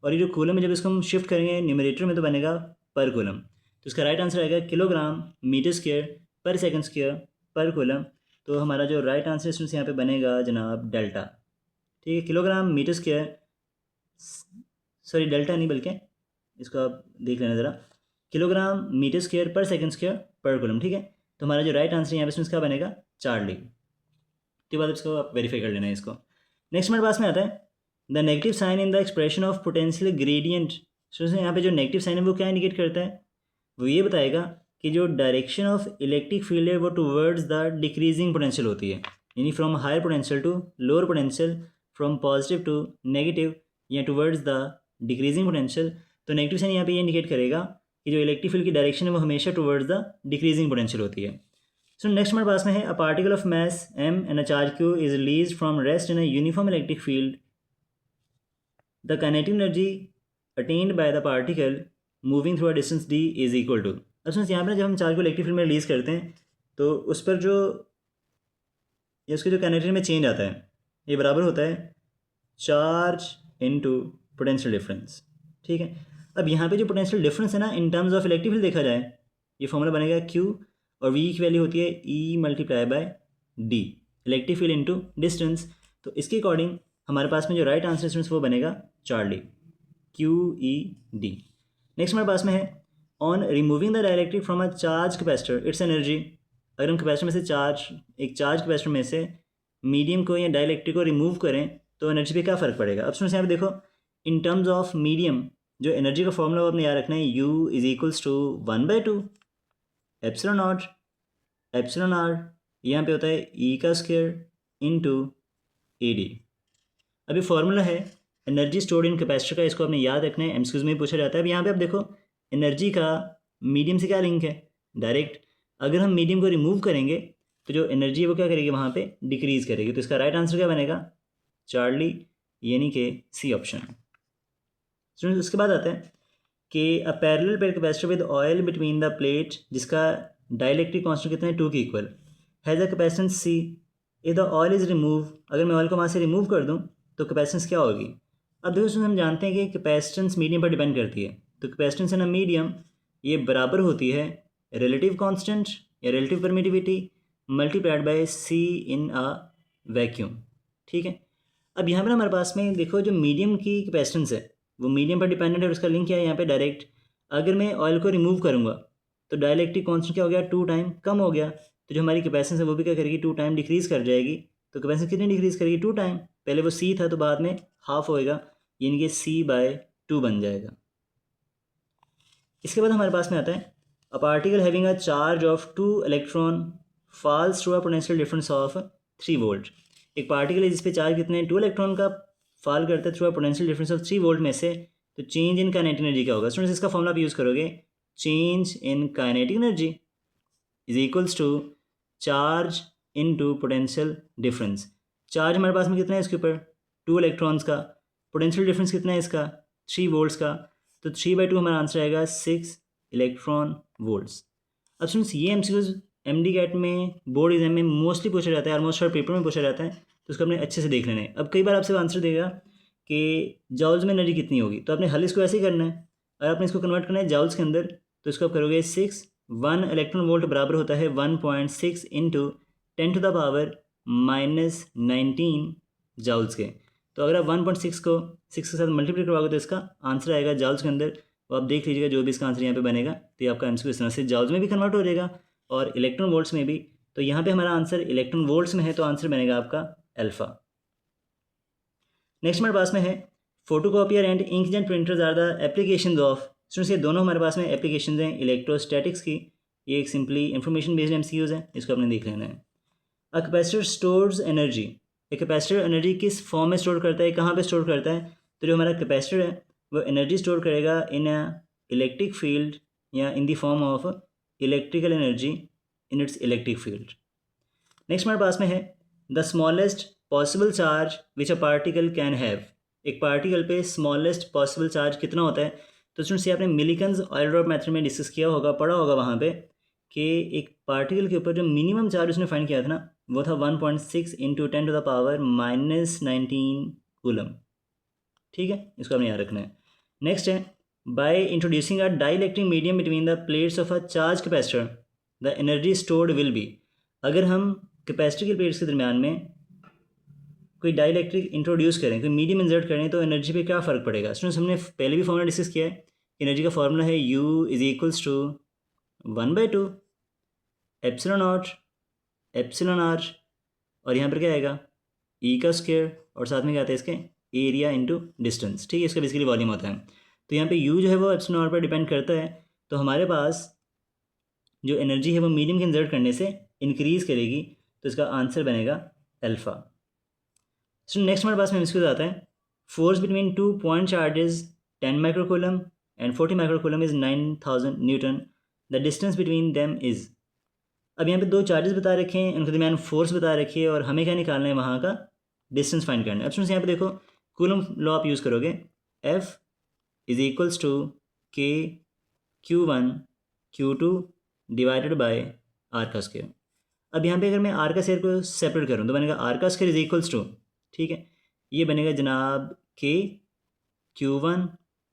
और ये जो कूलम है जब इसको हम शिफ्ट करेंगे न्यूमरेटर में तो बनेगा पर कूलम, तो इसका राइट आंसर आएगा किलोग्राम मीटर स्क्वायर पर सेकंड स्क्वायर पर कूलम। तो हमारा जो राइट आंसर स्टूडेंट्स यहाँ पे बनेगा जनाब डेल्टा, ठीक है। Kilogram metre square, sorry delta नहीं बल्कि इसको आप देख लेना ज़रा, किलोग्राम मीटर स्क्वायर पर सेकंड स्क्वायर पर कूलम, ठीक है। तो हमारा जो राइट आंसर यहाँ पे इसका बनेगा चार्ली। उसके बाद इसको आप वेरीफाई कर लेना है इसको। नेक्स्ट हमारे पास में आता है the negative sign in the expression of potential gradient. So यहाँ पे जो नेगेटिव साइन है वो क्या इंडिकेट करता है, वो ये बताएगा कि जो डायरेक्शन ऑफ इलेक्ट्रिक फील्ड है वो टूवर्ड्स द डिक्रीजिंग पोटेंशियल होती है, यानी from higher potential to lower potential, from positive to negative या टूवर्ड्स द डिक्रीजिंग पोटेंशियल। तो नेगेटिव साइन यहाँ पे ये इंडिकेट करेगा कि जो इलेक्ट्रिक फील्ड की डायरेक्शन है वो हमेशा टूवर्ड्स द डिक्रीजिंग पोटेंशियल होती है। सो नेक्स्ट हमारे पास में है a particle of mass m and a charge q is release from rest in a uniform electric field, the kinetic energy attained by the particle moving through a distance d is equal to. अब सुन यहाँ पर जब हम charge को electric field में release करते हैं तो उस पर जो या उसके जो काइनेटिक में चेंज आता है ये बराबर होता है चार्ज इनटू पोटेंशियल डिफरेंस, ठीक है। अब यहाँ पे जो पोटेंशियल डिफरेंस है ना इन टर्म्स ऑफ इलेक्ट्रिक फील्ड देखा जाए ये फॉर्मूला बनेगा q और v की वैल्यू होती है e multiply by d, electric field into distance. तो इसके अकॉर्डिंग हमारे पास में जो राइट आंसर वो बनेगा चार्ली, QED। नेक्स्ट हमारे पास में है on removing the dielectric from a charge capacitor it's energy. अगर हम कैपेसिटर में से एक चार्ज कैपेसिटर में से मीडियम को या डाइलेक्ट्रिक को रिमूव करें तो एनर्जी पे क्या फ़र्क पड़ेगा। अब सुनो यहाँ पे देखो इन टर्म्स ऑफ मीडियम जो एनर्जी का फॉर्मूला वो आपने याद रखना है, U is equals to 1/2 epsilon naught epsilon r, यहाँ पे होता है E का स्क्वायर इंटू AD। अब ये फॉर्मूला है एनर्जी स्टोर्ड इन कैपेसिटर का, इसको आपने याद रखना है, एमसीक्यूज में पूछा जाता है। अब यहाँ पे आप देखो एनर्जी का मीडियम से क्या लिंक है, डायरेक्ट। अगर हम मीडियम को रिमूव करेंगे तो जो एनर्जी है वो क्या करेगी वहाँ पे डिक्रीज करेगी, तो इसका राइट आंसर क्या बनेगा चार्ली, यानी कि सी ऑप्शन। स्टूडेंट्स उसके बाद आता है कि अ parallel plate capacitor with oil between the plate जिसका डाइलेक्ट्रिक कांस्टेंट कितना है 2 के equal has a capacitance C। If the oil is remove, अगर मैं ऑयल को वहाँ से रिमूव कर दूँ तो कैपेसिटेंस क्या होगी। अब देखो हम जानते हैं कि कैपेसिटेंस मीडियम पर डिपेंड करती है, तो कैपेसिटेंस इन अ मीडियम ये बराबर होती है रिलेटिव कांस्टेंट या relative permittivity multiplied by C in a vacuum, ठीक है। अब यहाँ पर हमारे पास में देखो जो मीडियम की कैपेसिटेंस है वो मीडियम पर डिपेंडेंट है और उसका लिंक क्या है यहाँ पे डायरेक्ट। अगर मैं ऑयल को रिमूव करूँगा तो डाइलेक्ट्रिक कांस्टेंट क्या हो गया 2 टाइम कम हो गया, तो जो हमारी कैपेसिटेंस है वो भी क्या करेगी 2 टाइम डिक्रीज़ कर जाएगी। तो कैपेसिटेंस कितनी डिक्रीज़ करेगी 2 टाइम, पहले वो C था तो बाद में हाफ होएगा, यानी कि C/2 बन जाएगा। इसके बाद हमारे पास में आता है a particle having a charge of 2 electron falls through a potential difference of 3 volt. एक पार्टिकल है जिस पे चार्ज कितने 2 इलेक्ट्रॉन का फॉल करता है through a potential difference of 3 volt में से, तो चेंज इन काइनेटिक एनर्जी क्या होगा। स्टूडेंट्स इसका फॉर्मूला आप यूज़ करोगे, change in kinetic energy is equals to charge into potential difference. Charge हमारे पास में कितना है इसके ऊपर 2 इलेक्ट्रॉन्स का, पोटेंशियल डिफरेंस कितना है इसका 3 वोल्ट्स का, तो 3/2 हमारा आंसर आएगा 6 इलेक्ट्रॉन वोल्ट्स। अब स्टूडेंट्स ये एमसीक्यूज MD कैट में बोर्ड एग्जाम में मोस्टली पूछा जाता है, ऑलमोस्ट हर पेपर में पूछा जाता है, तो उसको अपने अच्छे से देख लेना है। अब कई बार आपसे आंसर देगा कि जाउल्स में एनर्जी कितनी होगी, तो आपने हल इसको ऐसे ही करना है। अगर आपने इसको कन्वर्ट करना है जाउल्स के अंदर तो इसको आप करोगे 6, 1 इलेक्ट्रॉन वोल्ट बराबर होता है 1.6 इंटू 10⁻⁻19 जाउल्स के। तो अगर आप 1.6 को 6 के साथ मल्टीप्लाई करवाओगे तो इसका आंसर आएगा जाउल्स के अंदर। तो आप देख लीजिएगा जो भी इसका आंसर यहाँ पे बनेगा तो ये आपका एमसीक्यू इस तरह से जाउल्स में भी कन्वर्ट हो जाएगा और इलेक्ट्रॉन वोल्ट्स में भी। तो यहाँ पे हमारा आंसर इलेक्ट्रॉन वोल्ट्स में है तो आंसर बनेगा आपका अल्फा। नेक्स्ट हमारे पास में है photocopier and inkjet printers are the applications of. Students ये दोनों हमारे पास में एप्लीकेशंस हैं इलेक्ट्रोस्टैटिक्स की। ये एक सिंपली इंफॉर्मेशन बेस्ड एमसीक्यूज है, इसको आपने देख लेना है। अ कैपेसिटर स्टोर्स एनर्जी, एक कैपेसिटर एनर्जी किस फॉर्म में स्टोर करता है, कहाँ पे स्टोर करता है। तो जो हमारा कैपेसिटर है वो एनर्जी स्टोर करेगा इन अ इलेक्ट्रिक फील्ड या in the form of electrical energy in its electric field. Next हमारे पास में है the smallest possible charge which a particle can have. एक पार्टिकल पे स्मॉलेस्ट पॉसिबल चार्ज कितना होता है, तो स्टूडेंट्स ये आपने मिलिकन्स ऑयल ड्रॉप मेथड में डिस्कस किया होगा, पढ़ा होगा वहाँ पे कि एक पार्टिकल के ऊपर जो मिनिमम चार्ज उसने फाइंड किया था ना, वो था 1.6 इंटू 10⁻⁻19 कूलम। ठीक है, इसको आपने याद रखना है। नेक्स्ट है, by introducing a dielectric medium between the plates of a charge capacitor the energy stored will be. अगर हम कैपेसिटर की प्लेट्स के दरमियान में कोई डाइलेक्ट्रिक इंट्रोड्यूस करें, कोई मीडियम इंसर्ट करें, तो एनर्जी पे क्या फ़र्क पड़ेगा। स्टूडेंट्स हमने पहले भी फॉर्मूला डिस्कस किया है। एनर्जी का फॉर्मूला है U is equals to 1/2 epsilon naught epsilon r, और यहाँ पर क्या आएगा E का स्क्वायर, और साथ में क्या आता है इसके एरिया इंटू डिस्टेंस। ठीक है, इसका बेसिकली वॉल्यूम होता है। तो यहाँ पे U जो है वो एप्सिलॉन आर पर डिपेंड करता है। तो हमारे पास जो एनर्जी है वो मीडियम के इंसर्ट करने से इंक्रीज़ करेगी, तो इसका आंसर बनेगा अल्फ़ा। सो नेक्स्ट हमारे पास में इसके आता है, force between 2 point charges 10 microcoulomb and 40 microcoulomb is 9000 Newton, the distance between them is. अब यहाँ पे दो चार्जेस बता रखे हैं, उनके दरमियान फोर्स बता रखी है, और हमें क्या निकालना है, वहाँ का डिस्टेंस फाइंड करना है। अब स्टूडेंट्स यहाँ पे देखो कूलम लॉ आप यूज़ करोगे, F is equals to K Q1 Q2 divided by R का स्क्वायर। अब यहाँ पे अगर मैं R का स्क्वायर को सेपरेट करूँ तो बनेगा R का स्क्वायर इज इक्वल्स टू, ठीक है, ये बनेगा जनाब K Q1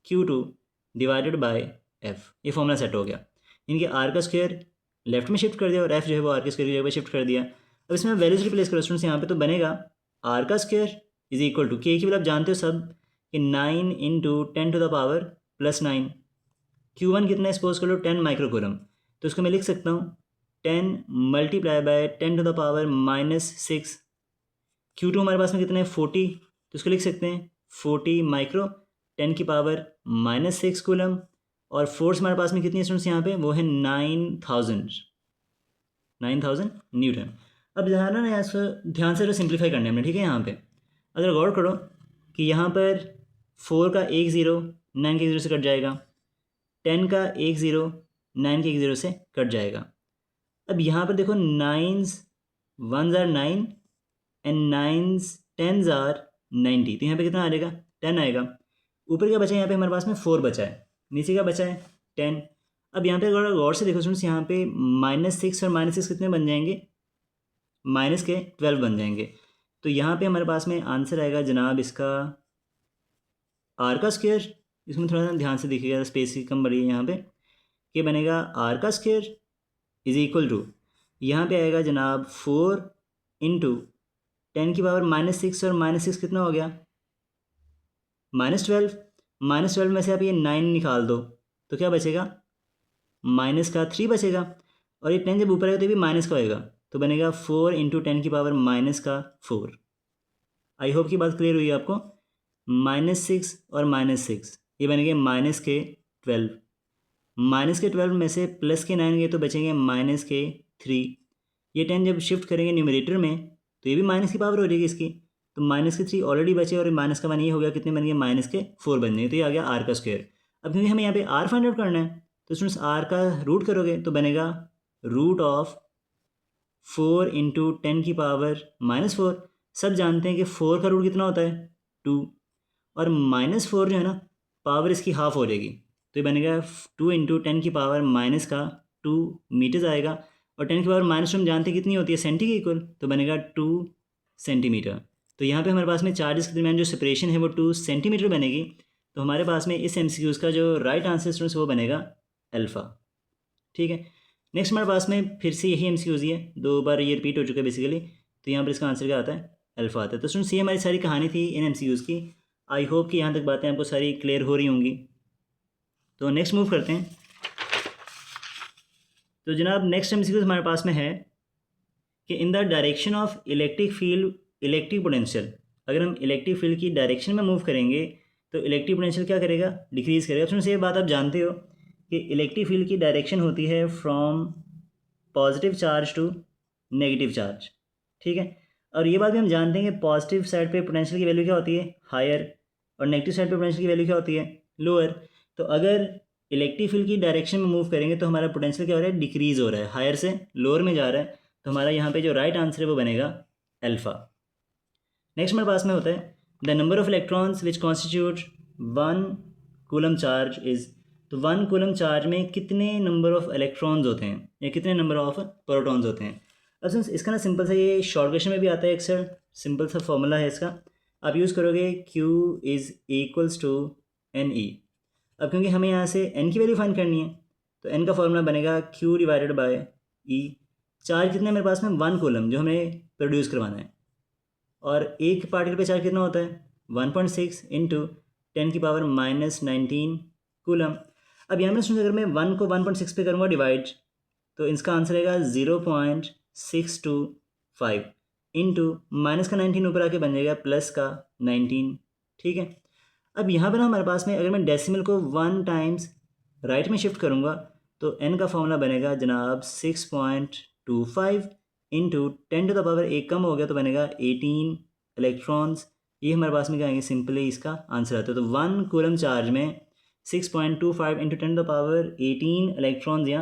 Q2 divided bye F। ये फॉर्मूला सेट हो गया। इनके R का स्क्वायर लेफ्ट में शिफ्ट कर दिया और F जो है वो R के स्क्वायर की जगह पे शिफ्ट कर दिया। अब इसमें वैल्यूज रिप्लेस करो स्टूडेंट्स, यहाँ पे तो बनेगा R का square is equal to K की वैल्यू आप जानते हो सब कि 9 इंटू 10⁻+9। Q1 कितना है, सपोज कर लो 10 माइक्रोकूलम, तो इसको मैं लिख सकता हूँ 10 मल्टीप्लाई बाय 10⁻⁻6। Q2 हमारे पास में कितना है 40, तो इसको लिख सकते हैं 40 माइक्रो 10⁻⁻6 कूलम, और फोर्स हमारे पास में कितनी स्टूडेंट्स यहाँ पे, वो है 9000 न्यूटन। अब ध्यान ना यहाँ से ध्यान से सिंप्लीफाई करने हमने, ठीक है। यहाँ पे अगर गौर करो कि यहाँ पर 4 का 1 0 9 के 1 0 से कट जाएगा, 10 का 1 0 9 के 1 0 से कट जाएगा। अब यहाँ पर देखो 9s 1s are 9 and 9s 10s are 90, तो यहाँ पे कितना आ जाएगा 10 आएगा। ऊपर क्या बचा है, यहाँ पे हमारे पास में 4 बचा है, नीचे क्या बचा है 10। अब यहाँ पे अगर गौर से देखो स्टूडेंट्स, यहाँ पे -6 और -6 कितने बन जाएंगे, -12 बन जाएंगे। तो यहाँ पे हमारे पास में आंसर आएगा जनाब इसका R का स्क्वायर। इसमें थोड़ा सा ध्यान से देखिएगा, स्पेस की कम बड़ी है यहाँ पे, कि बनेगा R का स्क्वायर इज इक्वल टू, यहाँ पे आएगा जनाब 4 इंटू 10⁻⁻6, और -6 कितना हो गया -12। -12 में से आप ये 9 निकाल दो तो क्या बचेगा, -3 बचेगा, और ये 10 जब ऊपर आएगा तो ये भी माइनस का होएगा, तो बनेगा 4 इंटू 10⁻⁻4। आई होप की बात क्लियर हुई आपको। -6 और -6 ये बनेंगे -12, -12 में से +9 गए तो बचेंगे -3। ये 10 जब शिफ्ट करेंगे न्यूमरेटर में तो ये भी माइनस की पावर हो जाएगी इसकी, तो -3 ऑलरेडी बचे, और -1 ये हो गया, कितने बन गए -4 बन जाएंगे, तो ये आ गया R का स्क्वायर। अब क्योंकि हमें यहाँ पे R फाइंड आउट करना है, तो स्टूडेंट्स R का रूट करोगे तो बनेगा √4 इंटू 10⁻⁻4। सब जानते हैं कि 4 का रूट कितना होता है 2, और -4 जो है ना पावर इसकी हाफ हो जाएगी, तो ये बनेगा 2 इंटू 10⁻⁻2 मीटर्स आएगा, और 10⁻⁻2 हम जानते हैं कितनी होती है, सेंटी के इक्वल, तो बनेगा 2 सेंटीमीटर। तो यहाँ पे हमारे पास में चार्जेस के दरमियान जो सेपरेशन है वो 2 सेंटीमीटर बनेगी। तो हमारे पास में इस MCQs का जो राइट आंसर स्टूडेंट्स वो बनेगा अल्फ़ा। ठीक है, नेक्स्ट हमारे पास में फिर से यही MCQs ही है, 2 बार ये रिपीट हो चुका है बेसिकली, तो यहाँ पर इसका आंसर क्या आता है, अल्फ़ा आता है। तो स्टूडेंट्स ये हमारी सारी कहानी थी इन MCQs की। आई होप कि यहाँ तक बातें आपको सारी क्लियर हो रही होंगी। तो नेक्स्ट मूव करते हैं। तो जनाब नेक्स्ट MCQ हमारे पास में है कि in the direction of electric field electric potential, अगर हम इलेक्ट्रिक फील्ड की डायरेक्शन में मूव करेंगे तो इलेक्ट्रिक पोटेंशियल क्या करेगा, डिक्रीज़ करेगा। तो ये बात आप जानते हो कि इलेक्ट्रिक फील्ड की डायरेक्शन होती है from positive charge to negative charge, ठीक है। और ये बात भी हम जानते हैं कि पॉजिटिव साइड पे पोटेंशियल की वैल्यू क्या होती है, हायर, और नेगेटिव साइड पे पोटेंशियल की वैल्यू क्या होती है, लोअर। तो अगर इलेक्ट्रिक फील्ड की डायरेक्शन में मूव करेंगे तो हमारा पोटेंशियल क्या हो रहा है, डिक्रीज़ हो रहा है, हायर से लोअर में जा रहा है। तो हमारा यहाँ पे जो राइट आंसर है वो बनेगा अल्फ़ा। नेक्स्ट हमारे पास में होता है the number of electrons which constitute 1 coulomb charge is, तो 1 कूलम चार्ज में कितने नंबर ऑफ इलेक्ट्रॉन्स होते हैं या कितने नंबर ऑफ प्रोटॉन्स होते हैं। अब सुन, इसका ना सिंपल सा ये शॉर्ट क्वेश्चन में भी आता है एक सर, सिंपल सा फॉर्मूला है इसका, आप यूज़ करोगे Q is equals to n e. अब क्योंकि हमें यहाँ से n की वैल्यू फाइंड करनी है तो n का फॉर्मूला बनेगा Q divided bye E। Charge कितने मेरे पास में 1 कूलम जो हमें प्रोड्यूस करवाना है, और एक पार्टिकल पे चार्ज कितना होता है 1.6 इंटू 10⁻⁻19 कूलम। अब यहाँ में सुन, अगर मैं 1 को 1.6 पे करूँगा डिवाइड तो इसका आंसर आएगा 0.625 इंटू माइनस का 19 ऊपर आके बन जाएगा प्लस का 19। ठीक है, अब यहाँ पर हमारे पास में अगर मैं डेसिमल को 1 टाइम्स राइट में शिफ्ट करूँगा तो n का फॉर्मूला बनेगा जनाब 6.25 इंटू 10⁻, एक कम हो गया तो बनेगा 18 इलेक्ट्रॉन्स। ये हमारे पास में क्या आएंगे, सिंपली इसका आंसर आता है। तो 1 कूलम चार्ज में 6.25 इंटू 10⁻18 इलेक्ट्रॉन्स या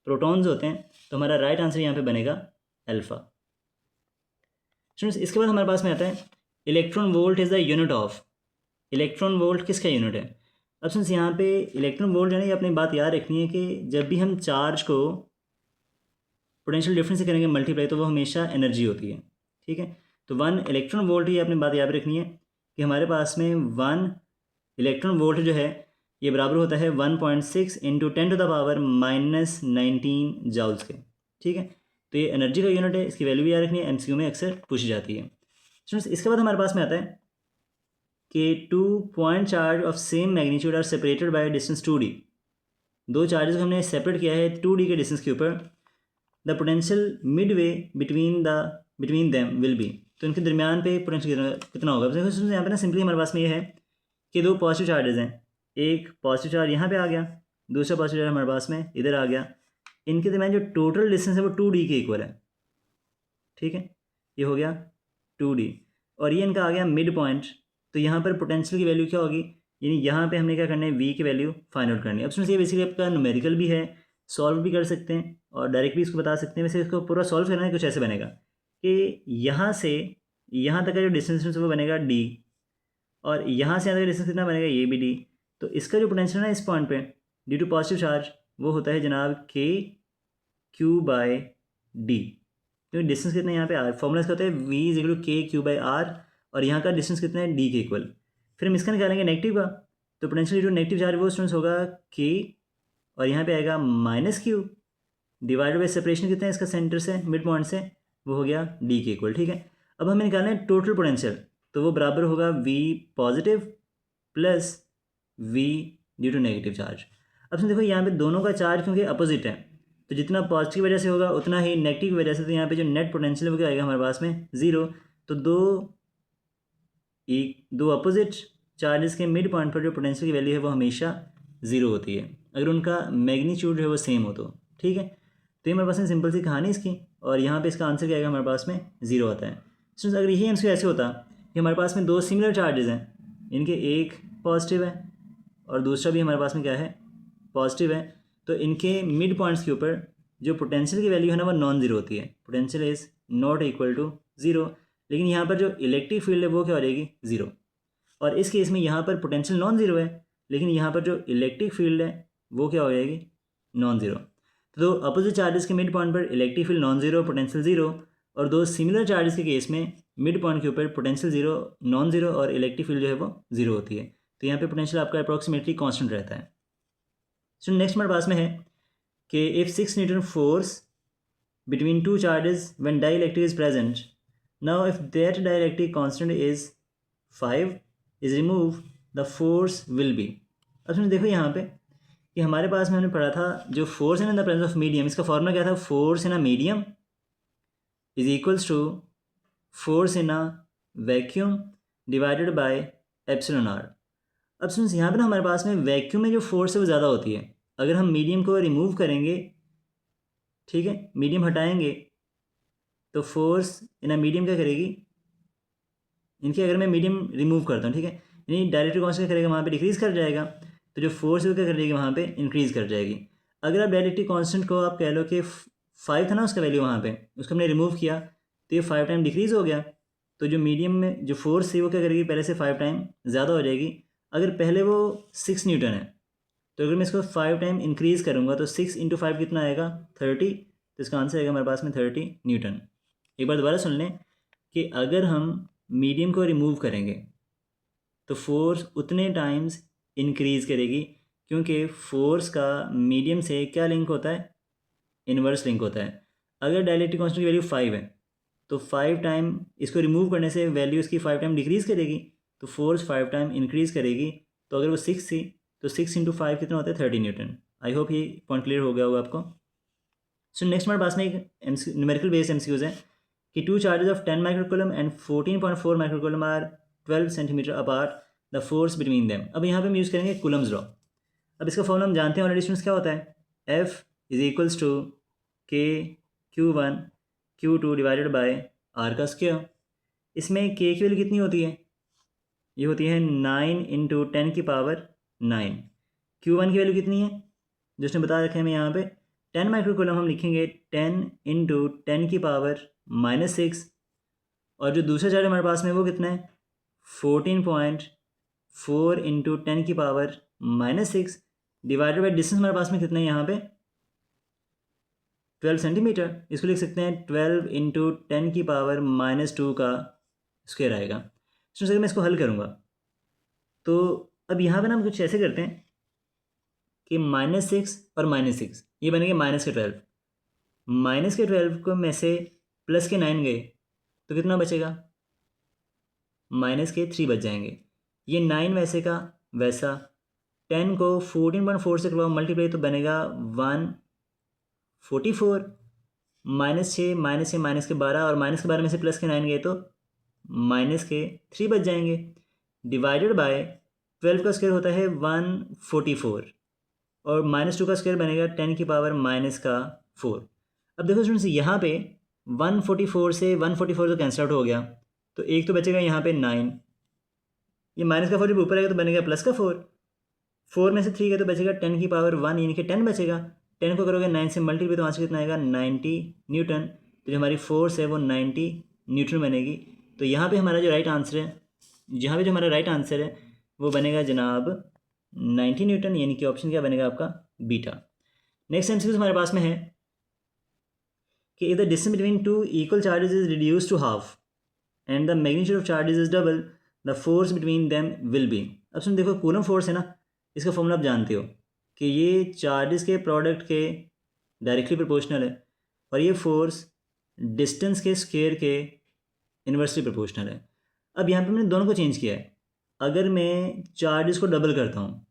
प्रोटॉन्स होते हैं, तो हमारा राइट आंसर यहाँ पे बनेगा अल्फ़ा। स्टूडेंट्स, इसके बाद हमारे पास में आता है electron volt is the unit of. Electron volt किसका यूनिट है। अब सुन, यहाँ पे इलेक्ट्रॉन वोल्ट है ना, ये अपनी बात याद रखनी है कि जब भी हम चार्ज को पोटेंशियल डिफरेंस से करेंगे मल्टीप्लाई तो वो हमेशा एनर्जी होती है। ठीक है, तो 1 इलेक्ट्रॉन वोल्ट, ये अपनी बात याद रखनी है कि हमारे पास में 1 इलेक्ट्रॉन वोल्ट जो है ये बराबर होता है 1.6 इंटू 10⁻⁻19 जाउल्स के। ठीक है, तो ये एनर्जी का यूनिट है, इसकी वैल्यू भी याद रखनी है, एमसीक्यू में अक्सर पूछी जाती है। स्टूडेंट्स, इसके बाद हमारे पास में आता है कि 2 point charge of same magnitude are separated by distance 2d। दो चार्जेस को हमने सेपरेट किया है 2d के डिस्टेंस के ऊपर। The potential mid way between them will be, तो इनके दरमियान पे पोटेंशियल कितना होगा। यहाँ पे ना सिंपली हमारे पास में ये है कि दो पॉजिटिव चार्जेस हैं, एक पॉजिटिव चार्ज यहाँ पे आ गया, दूसरा पॉजिटिव चार्ज हमारे पास में इधर आ गया। इनके दरमियान जो टोटल डिस्टेंस है वो 2d के इक्वल है। ठीक है, ये हो गया 2d और ये इनका आ गया मिड पॉइंट। तो यहाँ पर पोटेंशियल की वैल्यू क्या होगी, यानी यहाँ पे हमने क्या करना है, v की वैल्यू फाइंड आउट करनी है। अब सुनिए, ये बेसिकली आपका न्यूमेरिकल भी है, सॉल्व भी कर सकते हैं और डायरेक्ट भी इसको बता सकते हैं। वैसे इसको पूरा सॉल्व करना है कुछ ऐसे बनेगा कि यहाँ से यहाँ तक का जो डिस्टेंस है वो बनेगा d, और यहाँ से यहाँ तक का डिस्टेंस कितना बनेगा, ये भी d। तो इसका जो पोटेंशियल है ना इस पॉइंट पे ड्यू टू पॉजिटिव चार्ज वो होता है जनाब k Q/d, क्योंकि डिस्टेंस कितना है यहाँ पे r, फॉर्मूला इसका होता है v is equal to k Q/r, और यहाँ का डिस्टेंस कितना है d के इक्वल। फिर हम इसका निकालेंगे नेगेटिव का, तो पोटेंशियल जो नेगेटिव चार्ज वो स्टूडेंट्स होगा k, और यहाँ पे आएगा -q डिवाइडेड बाई सेपरेशन कितना है इसका सेंटर से मिड पॉइंट से, वो हो गया d के इक्वल। ठीक है, अब हमें निकालना है टोटल पोटेंशियल, तो वो बराबर होगा v positive plus v due to negative charge. अब देखो यहाँ पे दोनों का चार्ज क्योंकि अपोजिट है, तो जितना पॉजिटिव की वजह से होगा उतना ही नेगेटिव की वजह से, तो यहाँ पे जो नेट पोटेंशियल है वो क्या आएगा हमारे पास में 0। तो दो अपोजिट चार्जेस के मिड पॉइंट पर जो पोटेंशियल की वैल्यू है वो हमेशा 0 होती है अगर उनका मैग्नीट्यूड जो है वो सेम हो तो। ठीक है, तो ये हमारे पास में सिंपल सी कहानी इसकी, और यहाँ पे इसका आंसर क्या आएगा हमारे पास में 0 आता है। तो अगर यही आंसर ऐसे होता कि हमारे पास में दो सिमिलर चार्जेस हैं, इनके एक पॉजिटिव है और दूसरा भी हमारे पास में क्या है पॉजिटिव है, तो इनके मिड पॉइंट्स के ऊपर जो पोटेंशियल की वैल्यू है ना वो नॉन ज़ीरो होती है, potential is not equal to 0। लेकिन यहाँ पर जो इलेक्ट्रिक फील्ड है वो क्या हो जाएगी 0, और इस केस में यहाँ पर पोटेंशियल नॉन ज़ीरो है लेकिन यहाँ पर जो इलेक्ट्रिक फील्ड है वो क्या हो जाएगी नॉन ज़ीरो। तो दो अपोजिट चार्जेस के मिड पॉइंट पर electric field non zero, potential 0, और दो सिमिलर चार्जेस के केस में मिड पॉइंट के ऊपर पोटेंशियल 0 नॉन ज़ीरो और इलेक्ट्रिक फील्ड जो है वो 0 होती है। तो यहाँ पे पोटेंशियल आपका अप्रॉक्सीमेटली कांस्टेंट रहता है। सो नेक्स्ट हमारे पास में है कि if 6 Newton force between two charges when dielectric is present, now if that dielectric constant is 5 is remove the force will be. अब सुनिए देखो यहाँ पे कि हमारे पास में हमने पढ़ा था जो फोर्स है ना in the presence of medium, इसका फॉर्मूला क्या था, force in a medium is equals to force in a vacuum divided by epsilon r. अब सुन यहाँ पे ना हमारे पास में वैक्यूम में जो फोर्स है वो ज़्यादा होती है, अगर हम मीडियम को रिमूव करेंगे, ठीक है, मीडियम हटाएंगे तो फोर्स इन अ मीडियम क्या करेगी, इनकी अगर मैं मीडियम रिमूव करता हूँ, ठीक है, यानी डायरेक्ट कांस्टेंट क्या करेगा वहाँ पे डिक्रीज़ कर जाएगा, तो जो फोर्स है वो क्या कर जाएगी वहाँ पे इंक्रीज़ कर जाएगी। अगर आप डायरेक्टली कांस्टेंट को आप कह लो कि 5 था ना उसका वैल्यू वहाँ पे, उसको हमने रिमूव किया तो ये 5 टाइम डिक्रीज़ हो गया, तो जो मीडियम में जो फोर्स थी वो क्या करेगी, पहले से 5 टाइम ज़्यादा हो जाएगी। अगर पहले वो 6 न्यूटन है तो अगर मैं इसको 5 टाइम इंक्रीज़ करूँगा तो 6 इंटू 5 कितना आएगा, 30। तो इसका आंसर आएगा हमारे पास में 30 न्यूटन। एक बार दोबारा सुन लें कि अगर हम मीडियम को रिमूव करेंगे तो फोर्स उतने टाइम्स इंक्रीज़ करेगी, क्योंकि फोर्स का मीडियम से क्या लिंक होता है, इन्वर्स लिंक होता है। अगर डायलेक्ट्रिक कांस्टेंट की वैल्यू 5 है तो 5 टाइम इसको रिमूव करने से वैल्यू इसकी 5 टाइम डिक्रीज़ करेगी, तो फोर्स 5 टाइम इंक्रीज़ करेगी। तो अगर वो 6 थी तो 6 इंटू 5 कितना होता है, 30 न्यूटन। आई होप ये पॉइंट क्लियर हो गया होगा आपको। सो नेक्स्ट हमारे पास में एक न्यूमेरिकल बेस्ड एमसीक्यूज है कि 2 charges of 10 microcoulomb and 14.4 microcoulomb are 12 centimetre apart, the force between them. अब यहाँ पे हम यूज़ करेंगे कूलम्स लॉ। अब इसका फॉर्मूला हम जानते हैं ऑलरेडी स्टूडेंट्स, क्या होता है, F is equals to K Q1 Q2 divided by R का स्क्वायर। इसमें के की वैल्यू कितनी होती है, ये होती है 9 इंटू 10 की पावर 9। Q1 की वैल्यू कितनी है, जो उसने बता रखे हमें यहाँ पे 10 माइक्रोकूलम, हम लिखेंगे 10 इंटू 10 की पावर -6। और जो दूसरा चार्ज हमारे पास में वो कितना है, 14.4 इंटू 10 की पावर -6 डिवाइडेड बाई डिस्टेंस हमारे पास में कितना है यहाँ पे 12 सेंटीमीटर। इसको लिख सकते हैं 12 इंटू 10 की पावर -2 का स्क्वायर आएगा। तो मैं इसको हल करूँगा तो अब यहाँ पे ना हम कुछ ऐसे करते हैं कि -6 और -6 ये बनेंगे -12। -12 को में से +9 गए तो कितना बचेगा, -3 बच जाएंगे। ये 9 वैसे का वैसा, 10 को 14.4 से करवाओ मल्टीप्लाई तो बनेगा 144। -6 माइनस के 12 और माइनस के 12 में से +9 गए तो -3 बच जाएंगे। डिवाइडेड बाय 12 का स्क्वायर होता है 144 और -2 का स्क्वायर बनेगा 10 की पावर -4। अब देखो स्टूडेंट्स यहाँ पे 144 से 144 तो कैंसिल आउट हो गया, तो एक तो बचेगा यहाँ पे 9, ये -4 जब ऊपर आएगा तो बनेगा +4। 4 में से 3 गया तो बचेगा 10 की पावर 1 यानी कि 10 बचेगा। 10 को करोगे 9 से मल्टीप्लाई तो आंसर कितना आएगा 90 न्यूटन। तो जो हमारी फोर्स है वो 90 न्यूटन बनेगी। तो यहाँ पे हमारा जो राइट आंसर है, यहाँ पे जो हमारा राइट आंसर है वो बनेगा जनाब 90 न्यूटन, यानी कि ऑप्शन क्या बनेगा आपका बीटा। नेक्स्ट एमसीक्यू हमारे पास में है कि if the distance between two equal charges is reduce to half and the magnitude of charges is double, the force between them will be. अब सुन देखो कूलम फोर्स है ना, इसका फॉर्मूला आप जानते हो कि ये चार्जेस के प्रोडक्ट के डायरेक्टली प्रोपोर्शनल है और ये फोर्स डिस्टेंस के स्क्वायर के इन्वर्सली प्रोपोर्शनल है। अब यहाँ पे मैंने दोनों को चेंज किया है। अगर मैं चार्जेस को डबल करता हूँ,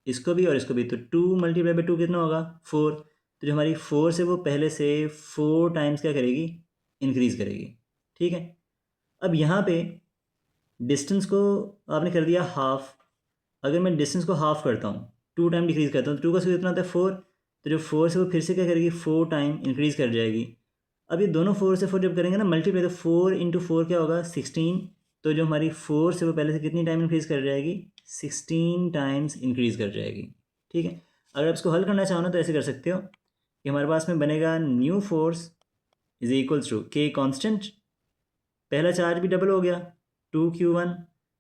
इसको भी और इसको भी, तो 2 मल्टीप्लाई बाई 2 कितना होगा 4। तो जो हमारी फोर्स है वो पहले से 4 टाइम्स क्या करेगी, इंक्रीज़ करेगी। ठीक है, अब यहाँ पे डिस्टेंस को आपने कर दिया हाफ। अगर मैं डिस्टेंस को हाफ करता हूँ, 2 टाइम डिक्रीज़ करता हूँ तो 2 का स्क्वायर कितना होता है 4। तो जो फोर्स है वो फिर से क्या करेगी 4 टाइम इंक्रीज़ कर जाएगी। अब ये दोनों 4 से 4 जब करेंगे ना मल्टीप्लाई, तो 4 इंटू 4 क्या होगा 16। तो जो हमारी फोर्स है वो पहले से कितनी टाइम इंक्रीज़ कर जाएगी 16 टाइम्स इंक्रीज़ कर जाएगी। ठीक है, अगर आप इसको हल करना चाहो ना तो ऐसे कर सकते हो कि हमारे पास में बनेगा new force is equals to K constant, पहला चार्ज भी डबल हो गया 2Q1,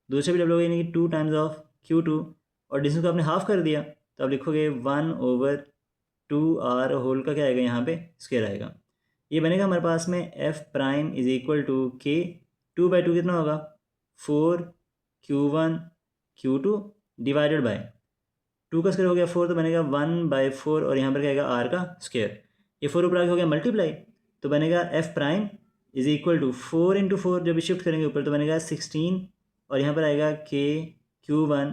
दूसरा भी डबल हो गया यानी कि 2 टाइम्स ऑफ Q2, और डिस्टेंस को आपने हाफ कर दिया तो आप लिखोगे 1/2R होल का क्या आएगा यहाँ पे स्क्वायर आएगा। ये बनेगा हमारे पास में F prime is equal to K 2/2 कितना होगा 4Q1 Q2 डिवाइडेड बाय 2 का स्क्वायर हो गया 4 तो बनेगा 1/4 और यहाँ पर क्या आएगा R का स्क्वायर। ये 4 ऊपर आगे हो गया मल्टीप्लाई तो बनेगा F prime is equal to 4 into 4 जब शिफ्ट करेंगे ऊपर तो बनेगा 16 और यहाँ पर आएगा K Q1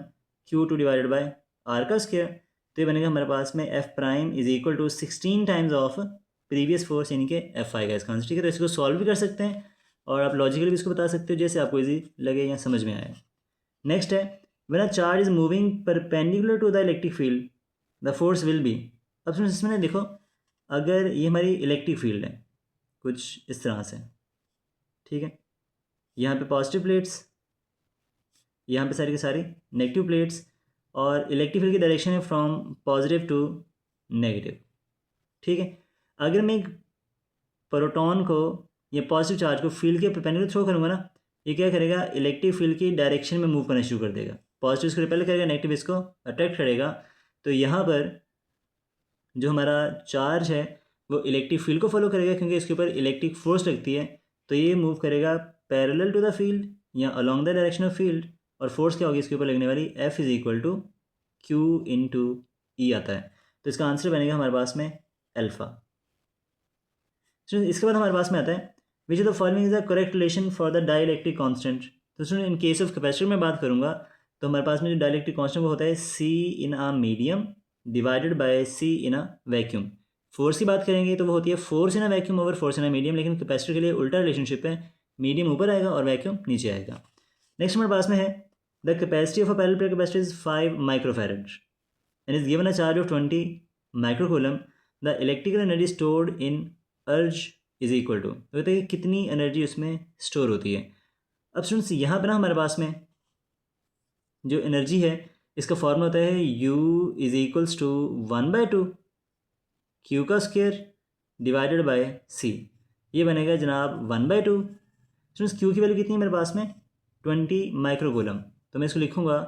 Q2 divided by R का स्क्वायर। तो ये बनेगा हमारे पास में F prime is equal to 16 times of previous force यानी कि F आएगा इसका आंसर। ठीक है, तो इसको सॉल्व भी कर सकते हैं और आप लॉजिकली भी इसको बता सकते हो जैसे आपको इजी लगे या समझ में आए। नेक्स्ट है when a charge is moving perpendicular to the electric field the force will be. अब सुनो इसमें देखो, अगर ये हमारी इलेक्ट्रिक फील्ड है कुछ इस तरह से, ठीक है, यहाँ पे पॉजिटिव प्लेट्स, यहाँ पे सारी की सारी नेगेटिव प्लेट्स, और इलेक्ट्रिक फील्ड की डायरेक्शन है फ्रॉम पॉजिटिव टू नेगेटिव। ठीक है, अगर मैं एक प्रोटॉन को या पॉजिटिव चार्ज को फील्ड के परपेंडिकुलर थ्रो करूँगा ना, ये क्या करेगा, इलेक्ट्रिक फील्ड की डायरेक्शन में मूव करना शुरू कर देगा। पॉजिटिव इसको रिपेल करेगा, नेगेटिव इसको अट्रैक्ट करेगा। तो यहाँ पर जो हमारा चार्ज है वो इलेक्ट्रिक फील्ड को फॉलो करेगा, क्योंकि इसके ऊपर इलेक्ट्रिक फोर्स लगती है। तो ये मूव करेगा पैरेलल टू द फील्ड या along the direction of field, और फोर्स क्या होगी इसके ऊपर लगने वाली, F is equal to q into E आता है। तो इसका आंसर बनेगा हमारे पास में अल्फा। इसके बाद हमारे पास में आता है which of the following is the correct relation for the dielectric constant. तो सुनो, इन केस ऑफ कैपेसिटर में बात करूंगा तो हमारे पास में जो डाइलेक्ट्रिक कांस्टेंट वो होता है C in a medium divided by C in a vacuum. Force की बात करेंगे तो वो होती है force in a vacuum over force in a medium, लेकिन कैपेसिटर के लिए उल्टा रिलेशनशिप है, मीडियम ऊपर आएगा और वैक्यूम नीचे आएगा। नेक्स्ट हमारे पास में है the capacity of a parallel plate capacitor is 5 microfarad and is given a charge of 20 microcoulomb. The electrical energy stored in अर्ज इज इक्वल टू, तो कहते हैं कि कितनी एनर्जी उसमें स्टोर होती है। अब स्टूडेंट्स यहाँ पर ना हमारे पास में जो एनर्जी है इसका फॉर्मूला होता है U is equals to 1/2 Q का स्क्वायर डिवाइडेड बाय C। ये बनेगा जनाब 1/2। स्टूडेंट्स Q की वैल्यू कितनी है मेरे पास में, 20 माइक्रोकूलम। तो मैं इसको लिखूँगा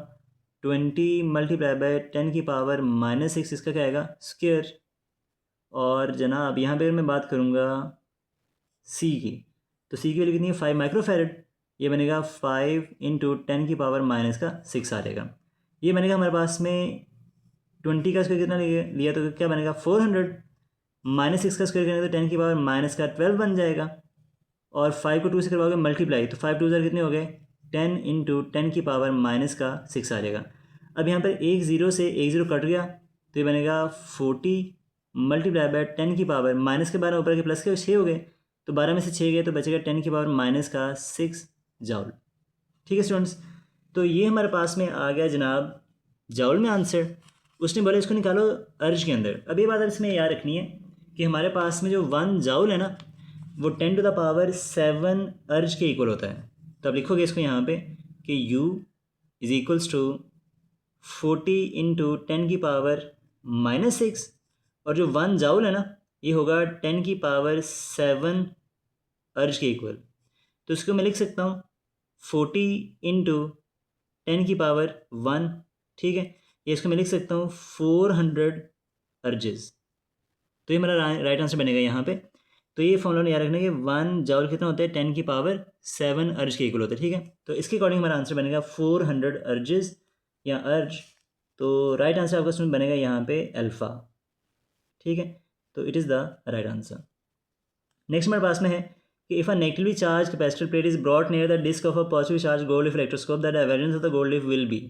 20 मल्टीप्लाई बाय 10 की पावर -6, इसका क्या आएगा स्क्वायर। और जनाब यहाँ पर मैं बात करूँगा C की, तो C की वैल्यू कितनी है 5 माइक्रोफैरड। ये बनेगा 5 इंटू 10 की पावर -6 आ जाएगा। ये बनेगा हमारे पास में 20 का स्क्वायर कितना लिया तो क्या बनेगा 400, -6 का स्क्वायर करेंगे तो 10 की पावर -12 बन जाएगा। और 5 को 2 से करवाओगे मल्टीप्लाई तो 5 2 कितने हो गए 10 इंटू 10 की पावर -6 आ जाएगा। अब यहाँ पर एक ज़ीरो से एक ज़ीरो कट गया तो ये बनेगा 40 मल्टीप्लाई बाय 10 की पावर माइनस के 12 ऊपर के प्लस के 6 हो गए, तो 12 में से 6 गए तो बचेगा 10 की पावर -6 जाउल। ठीक है स्टूडेंट्स, तो ये हमारे पास में आ गया जनाब जाउल में आंसर। उसने बोला इसको निकालो अर्ज के अंदर। अब ये बात इसमें याद रखनी है कि हमारे पास में जो 1 जाउल है ना वो 10 टू द पावर 7 अर्ज के इक्वल होता है। तो अब लिखोगे इसको यहाँ पे कि U is equals to 40 into 10 की पावर -6, और जो 1 जाउल है ना ये होगा 10 की पावर 7 अर्ज के इक्वल। तो इसको मैं लिख सकता हूँ 40 इंटू 10 की पावर 1, ठीक है। ये इसको मैं लिख सकता हूँ 400 अर्जेस। तो ये मेरा राइट आंसर बनेगा यहाँ पे। तो ये फॉर्मूला याद रखना कि 1 जाउल कितना होता है 10 की पावर 7 अर्ज के इक्वल होता है, ठीक है। तो इसके अकॉर्डिंग हमारा आंसर बनेगा 400 अर्जेस या अर्ज। तो राइट आंसर आपका स्टूडेंट बनेगा यहाँ पे अल्फ़ा, ठीक है। तो it is the right answer. Next हमारे पास में है कि if a negatively charge capacitor plate is brought near the disc of a positive charge gold leaf electroscope the divergence of the gold leaf will be.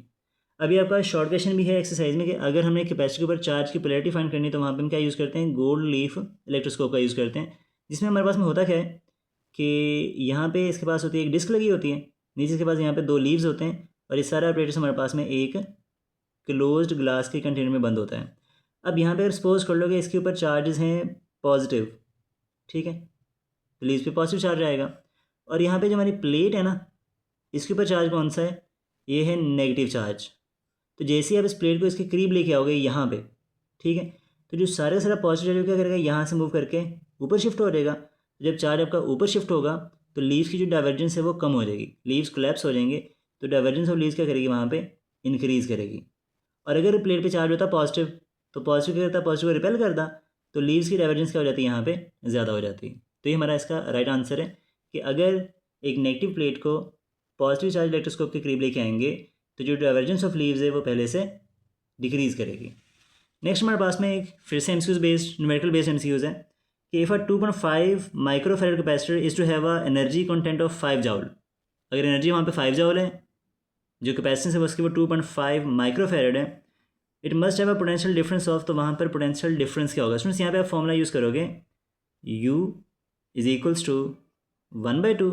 अभी आपका short question भी है exercise में कि अगर हमने कैपेसिटर के ऊपर चार्ज की पोलैरिटी फाइंड करनी है तो वहाँ पे हम क्या यूज़ करते हैं, गोल्ड लीफ इलेक्ट्रोस्कोप का यूज़ करते हैं। जिसमें हमारे पास में होता क्या है कि यहाँ पे इसके पास होती है एक डिस्क लगी होती है, नीचे इसके पास यहाँ पे 2 लीव्स होते हैं, और ये सारा ऑपरेटर्स हमारे पास में एक क्लोज्ड ग्लास के कंटेनर में बंद होता है। अब यहाँ पे अगर सपोज कर लो कि इसके ऊपर चार्जेस हैं पॉजिटिव, ठीक है, तो लीव्स पे पॉजिटिव चार्ज आएगा। और यहाँ पे जो हमारी प्लेट है ना इसके ऊपर चार्ज कौन सा है, ये है नेगेटिव चार्ज। तो जैसे ही आप इस प्लेट को इसके करीब लेके आओगे यहाँ पे, ठीक है, तो जो सारे का सारा पॉजिटिव चार्ज क्या करेगा यहाँ से मूव करके ऊपर शिफ्ट हो जाएगा। जब चार्ज आपका ऊपर शिफ्ट होगा तो लीव्स की जो डाइवर्जेंस है वो कम हो जाएगी, लीव्स कोलैप्स हो जाएंगे, तो डाइवर्जेंस ऑफ लीव्स क्या करेगी वहाँ पे इंक्रीज़ करेगी। और अगर प्लेट पे चार्ज होता पॉजिटिव तो पॉजिटिव क्या करता, पॉजिटिव को रिपेल करता, तो लीव्स की डाइवर्जेंस क्या हो जाती है यहाँ पे ज़्यादा हो जाती है। तो ये हमारा इसका राइट आंसर है कि अगर एक नेगेटिव प्लेट को पॉजिटिव चार्ज इलेक्ट्रोस्कोप के करीब लेके आएंगे तो जो डाइवर्जेंस ऑफ लीव्स है वो पहले से डिक्रीज़ करेगी। नेक्स्ट हमारे पास में एक फिर से MCQs based numerical based MCQs है कि if a 2.5 microfarad capacitor is to have a energy content of 5 joule. अगर एनर्जी वहाँ पे 5 जाउल है, जो कैपेसिटेंस है उसकी वो 2.5 माइक्रोफैरड है, it must have a potential difference of, तो वहाँ पर पोटेंशियल डिफरेंस क्या होगा स्टूडेंट्स, यहाँ पे आप फॉर्मूला यूज़ करोगे U is equals to 1/2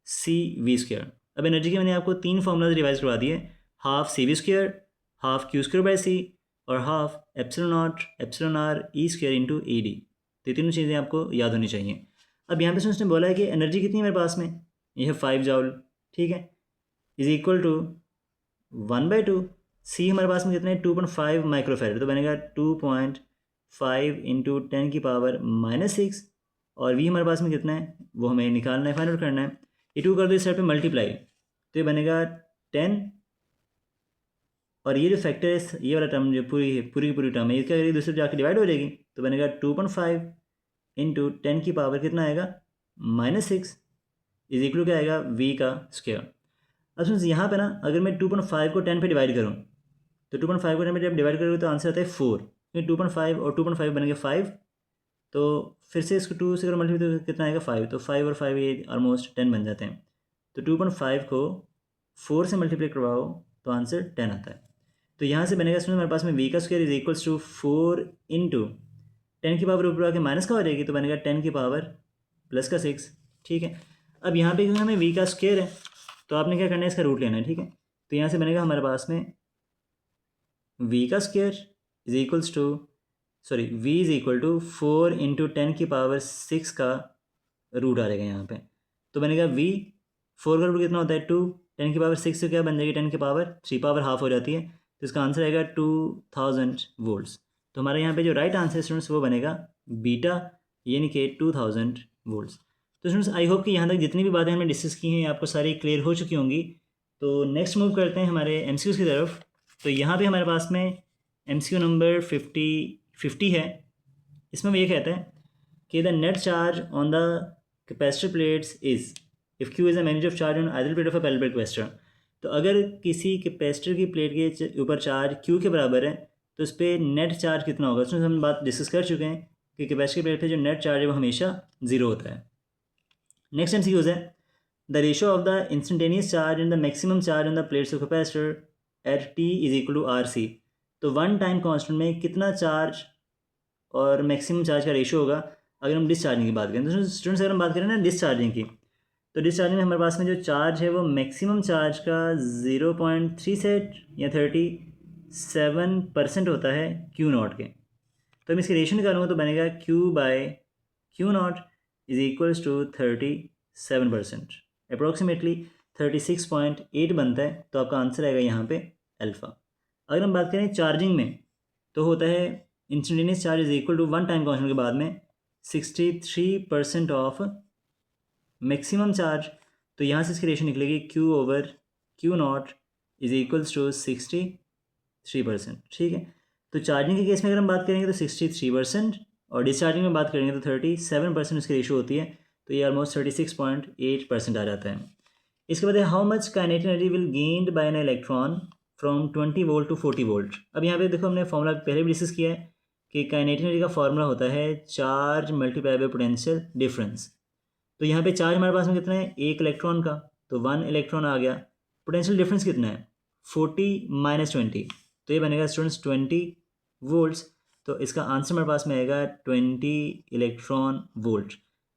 CV²। अब एनर्जी के मैंने आपको 3 फॉर्मूलाज रिवाइज करवा दिए, हाफ CV², हाफ Q²/C और हाफ ε0 E² इंटू ED। तो ये तीनों चीज़ें आपको याद होनी चाहिए। अब यहाँ पे उसने बोला है कि एनर्जी कितनी है मेरे पास में, ये है 5 जाउल, ठीक है, इज इक्वल टू 1/2 C हमारे पास में कितना है 2.5 माइक्रोफैरड, तो बनेगा 2.5 इंटू 10 की पावर -6, और V हमारे पास में कितना है वो हमें निकालना है, फाइंड आउट करना है। ये 2 कर दो इस साइड पे मल्टीप्लाई, तो ये बनेगा 10, और ये जो फैक्टर है ये वाला टर्म जो पूरी की पूरी टर्म है, इसका दूसरे जाकर डिवाइड हो जाएगी, तो बनेगा 2.5 इंटू 10 की पावर कितना आएगा -6 इज इक्वल क्या आएगा v का स्क्वायर। अब सुन यहाँ पे ना अगर मैं 2.5 को 10 पे डिवाइड करूँ तो 2.5 को 10 पे जब डिवाइड करोगे तो आंसर आता है 4, क्योंकि 2.5 और 2.5 बनेंगे 5, तो फिर से इसको 2 से अगर मल्टीप्लाई तो कितना आएगा 5, तो 5 और 5 ये ऑलमोस्ट 10 बन जाते हैं, तो 2.5 को 4 से मल्टीप्लाई करवाओ तो आंसर 10 आता है। तो यहाँ से बनेगा इसमें हमारे पास में v का square is equals to 4 into 10 की पावर ऊपर आके माइनस का हो जाएगी, तो बनेगा 10 की पावर प्लस का 6। ठीक है, अब यहाँ पे क्योंकि हमें v का स्क्वायर है तो आपने क्या करना है इसका रूट लेना है। ठीक है, तो यहाँ से बनेगा हमारे पास में v का square is equals to v is equal to 4 into 10 की पावर 6 का रूट आ जाएगा यहाँ पे, तो बनेगा v 4 का रूट कितना होता है 2, 10 की पावर 6 से क्या बन जाएगी 10 की पावर 3 पावर हाफ हो जाती है, तो इसका आंसर आएगा 2000 वोल्ट्स। तो हमारे यहाँ पे जो राइट आंसर स्टूडेंट्स वो बनेगा बीटा यानी कि 2000 वोल्ट्स। तो स्टूडेंट्स आई होप कि यहाँ तक जितनी भी बातें हमने डिस्कस की हैं आपको सारी क्लियर हो चुकी होंगी। तो नेक्स्ट मूव करते हैं हमारे MCQs की तरफ। तो यहाँ पे हमारे पास में MCQ नंबर 50 है। इसमें वो ये कहता है कि the net charge on the capacitor plates is if Q is a magnitude of charge on either plate of a parallel capacitor. तो अगर किसी कैपेसिटर की प्लेट के ऊपर चार्ज Q के बराबर है तो उस पर नेट चार्ज कितना होगा। उसमें हम बात डिस्कस कर चुके हैं कि कैपेसिटर प्लेट पे जो नेट चार्ज है वो हमेशा 0 होता है। नेक्स्ट MCQs है the ratio of the instantaneous charge and the maximum charge on the plates of capacitor at T is equal to RC। तो वन टाइम कांस्टेंट में कितना चार्ज और मैक्सिमम चार्ज का रेशियो होगा अगर हम डिस्चार्जिंग की बात करें। तो स्टूडेंट्स अगर हम बात करें ना डिस्चार्जिंग की, तो डिस्चार्जिंग में हमारे पास में जो चार्ज है वो मैक्सिमम चार्ज का 0.37 या 37% होता है Q0 के। तो हम इसकी रेशियो निकालूंगा तो बनेगा Q/Q0 is equals to 37%, approximately 36.8 बनता है। तो आपका आंसर आएगा यहाँ पे अल्फ़ा। अगर हम बात करें चार्जिंग में तो होता है instantaneous charge is equal to one time constant के बाद में 63% ऑफ मैक्सिमम चार्ज। तो यहाँ से इसकी रेशियो निकलेगी Q/Q0 इज इक्वल्स टू 63%। ठीक है, तो चार्जिंग के केस में अगर हम बात करेंगे तो 63% और डिस्चार्जिंग में बात करेंगे तो 37% उसकी रेशियो होती है, तो ये ऑलमोस्ट 36.8% आ जाता है। इसके बाद how much kinetic energy will gained by an electron from 20 volt to 40 volt. अब यहाँ पे देखो हमने फॉर्मूला पहले भी डिस्कस किया है कि काइनेटिक एनर्जी का फॉर्मूला होता है charge multiply by potential difference. तो यहाँ पे चार्ज हमारे पास में कितना है 1 इलेक्ट्रॉन का, तो 1 इलेक्ट्रॉन आ गया। पोटेंशियल डिफरेंस कितना है 40 - 20, तो ये बनेगा स्टूडेंट्स 20 वोल्ट्स। तो इसका आंसर हमारे पास में आएगा 20 इलेक्ट्रॉन वोल्ट।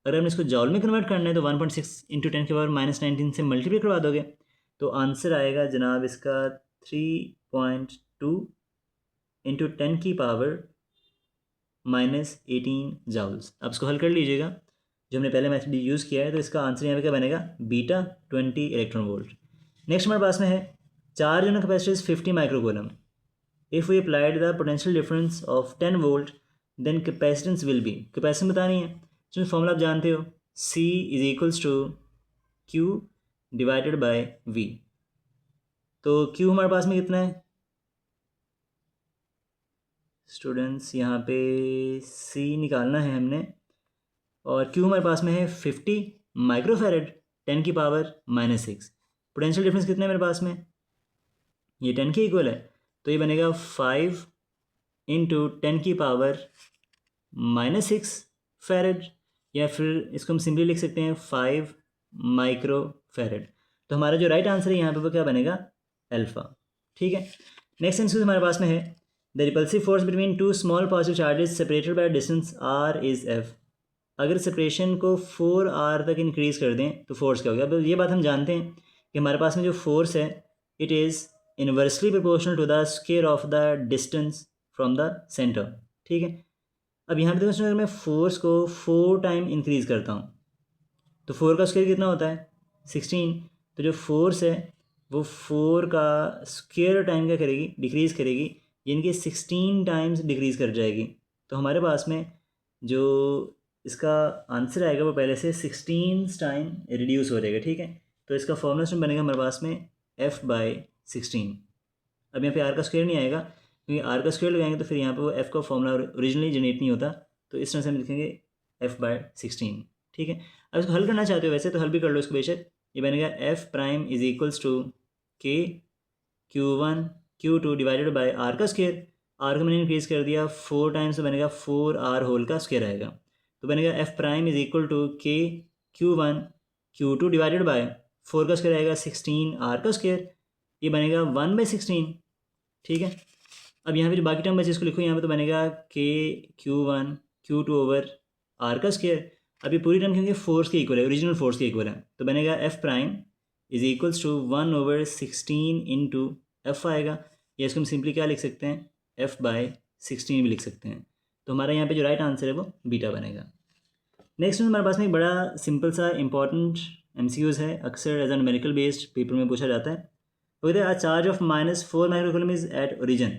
अगर हमने इसको जॉल में कन्वर्ट करना है तो 1.6 इंटू 10 की पावर -19 से मल्टीप्लाई करवा दोगे तो आंसर आएगा जनाब इसका 3.2 इंटू 10 की पावर -18 जाउल्स। अब इसको हल कर लीजिएगा, जो हमने पहले मेथड यूज़ किया है, तो इसका आंसर यहाँ पे क्या बनेगा बीटा 20 इलेक्ट्रॉन वोल्ट। नेक्स्ट हमारे पास में है charge on capacitor is 50 microcoulomb. If we applied the potential difference of 10 volt then capacitance will be. Capacitance बतानी है, जो फॉर्मूला आप जानते हो C is equals to Q divided by V। तो Q हमारे पास में कितना है स्टूडेंट्स, यहाँ पे C निकालना है हमने, और Q हमारे पास में है 50 माइक्रोफेरेड 10 की पावर -6। पोटेंशियल डिफरेंस कितना है मेरे पास में, ये 10 के इक्वल है, तो ये बनेगा 5 इंटू 10 की पावर -6 फेरेड, या फिर इसको हम सिंपली लिख सकते हैं 5 माइक्रोफेरेड। तो हमारा जो राइट आंसर है यहाँ पे वो क्या बनेगा अल्फ़ा। ठीक है, नेक्स्ट आंसर हमारे पास में है the repulsive force between two small positive charges separated by distance r is f। अगर सेपरेशन को 4r तक इंक्रीज़ कर दें तो फोर्स क्या होगा। अब ये बात हम जानते हैं कि हमारे पास में जो फोर्स है it is inversely proportional to the square of the distance from the centre. ठीक है, अब यहाँ पे देखो अगर मैं फोर्स को 4 टाइम इंक्रीज़ करता हूँ तो 4 का स्क्वायर कितना होता है 16। तो जो फोर्स है वो 4 का स्क्वायर टाइम क्या करेगी डिक्रीज़ करेगी, यानी कि 16 टाइम्स डिक्रीज़ कर जाएगी। तो हमारे पास में जो इसका आंसर आएगा वो पहले से 16 टाइम रिड्यूस हो जाएगा, ठीक है। तो इसका फॉर्मूला स्टूडेंट बनेगा हमारे पास में f/16। अब यहाँ पे r का स्क्वायर नहीं आएगा, क्योंकि r का स्क्वायर लगाएंगे तो फिर यहाँ पे वो f का फॉर्मूला ओरिजिनली जनरेट नहीं होता, तो इस तरह से हम लिखेंगे f/16, ठीक है। अब इसको हल करना चाहते हो वैसे तो हल भी कर लो इसको बेशक। ये बनेगा f' k Q1 Q2 divided by r का स्क्वायर। r का मैंने इंक्रीज कर दिया 4 टाइम्स, तो बनेगा 4r होल का स्क्वायर आएगा। तो बनेगा f' k Q1 Q2 divided bye 4 का स्क्वायर आएगा 16r का स्क्वायर, ये बनेगा 1/16, ठीक है। अब यहाँ पे जो बाकी टर्म बचे इसको लिखो यहाँ पे, तो बनेगा k Q1 Q2 over r का स्क्वायर। अब ये पूरी टर्म क्योंकि फोर्स के इक्वल है, ओरिजिनल फोर्स के इक्वल है, तो बनेगा f'=1/16 इंटू एफ आएगा, या इसको हम सिंपली क्या लिख सकते हैं f/16 भी लिख सकते हैं। तो हमारा यहाँ पे जो राइट आंसर है वो बीटा बनेगा। नेक्स्ट हमारे पास में एक बड़ा सिंपल सा इंपॉर्टेंट MCQs है, अक्सर as a numerical based paper में पूछा जाता है। तो कहते हैं a charge of -4 microcoulomb is at origin,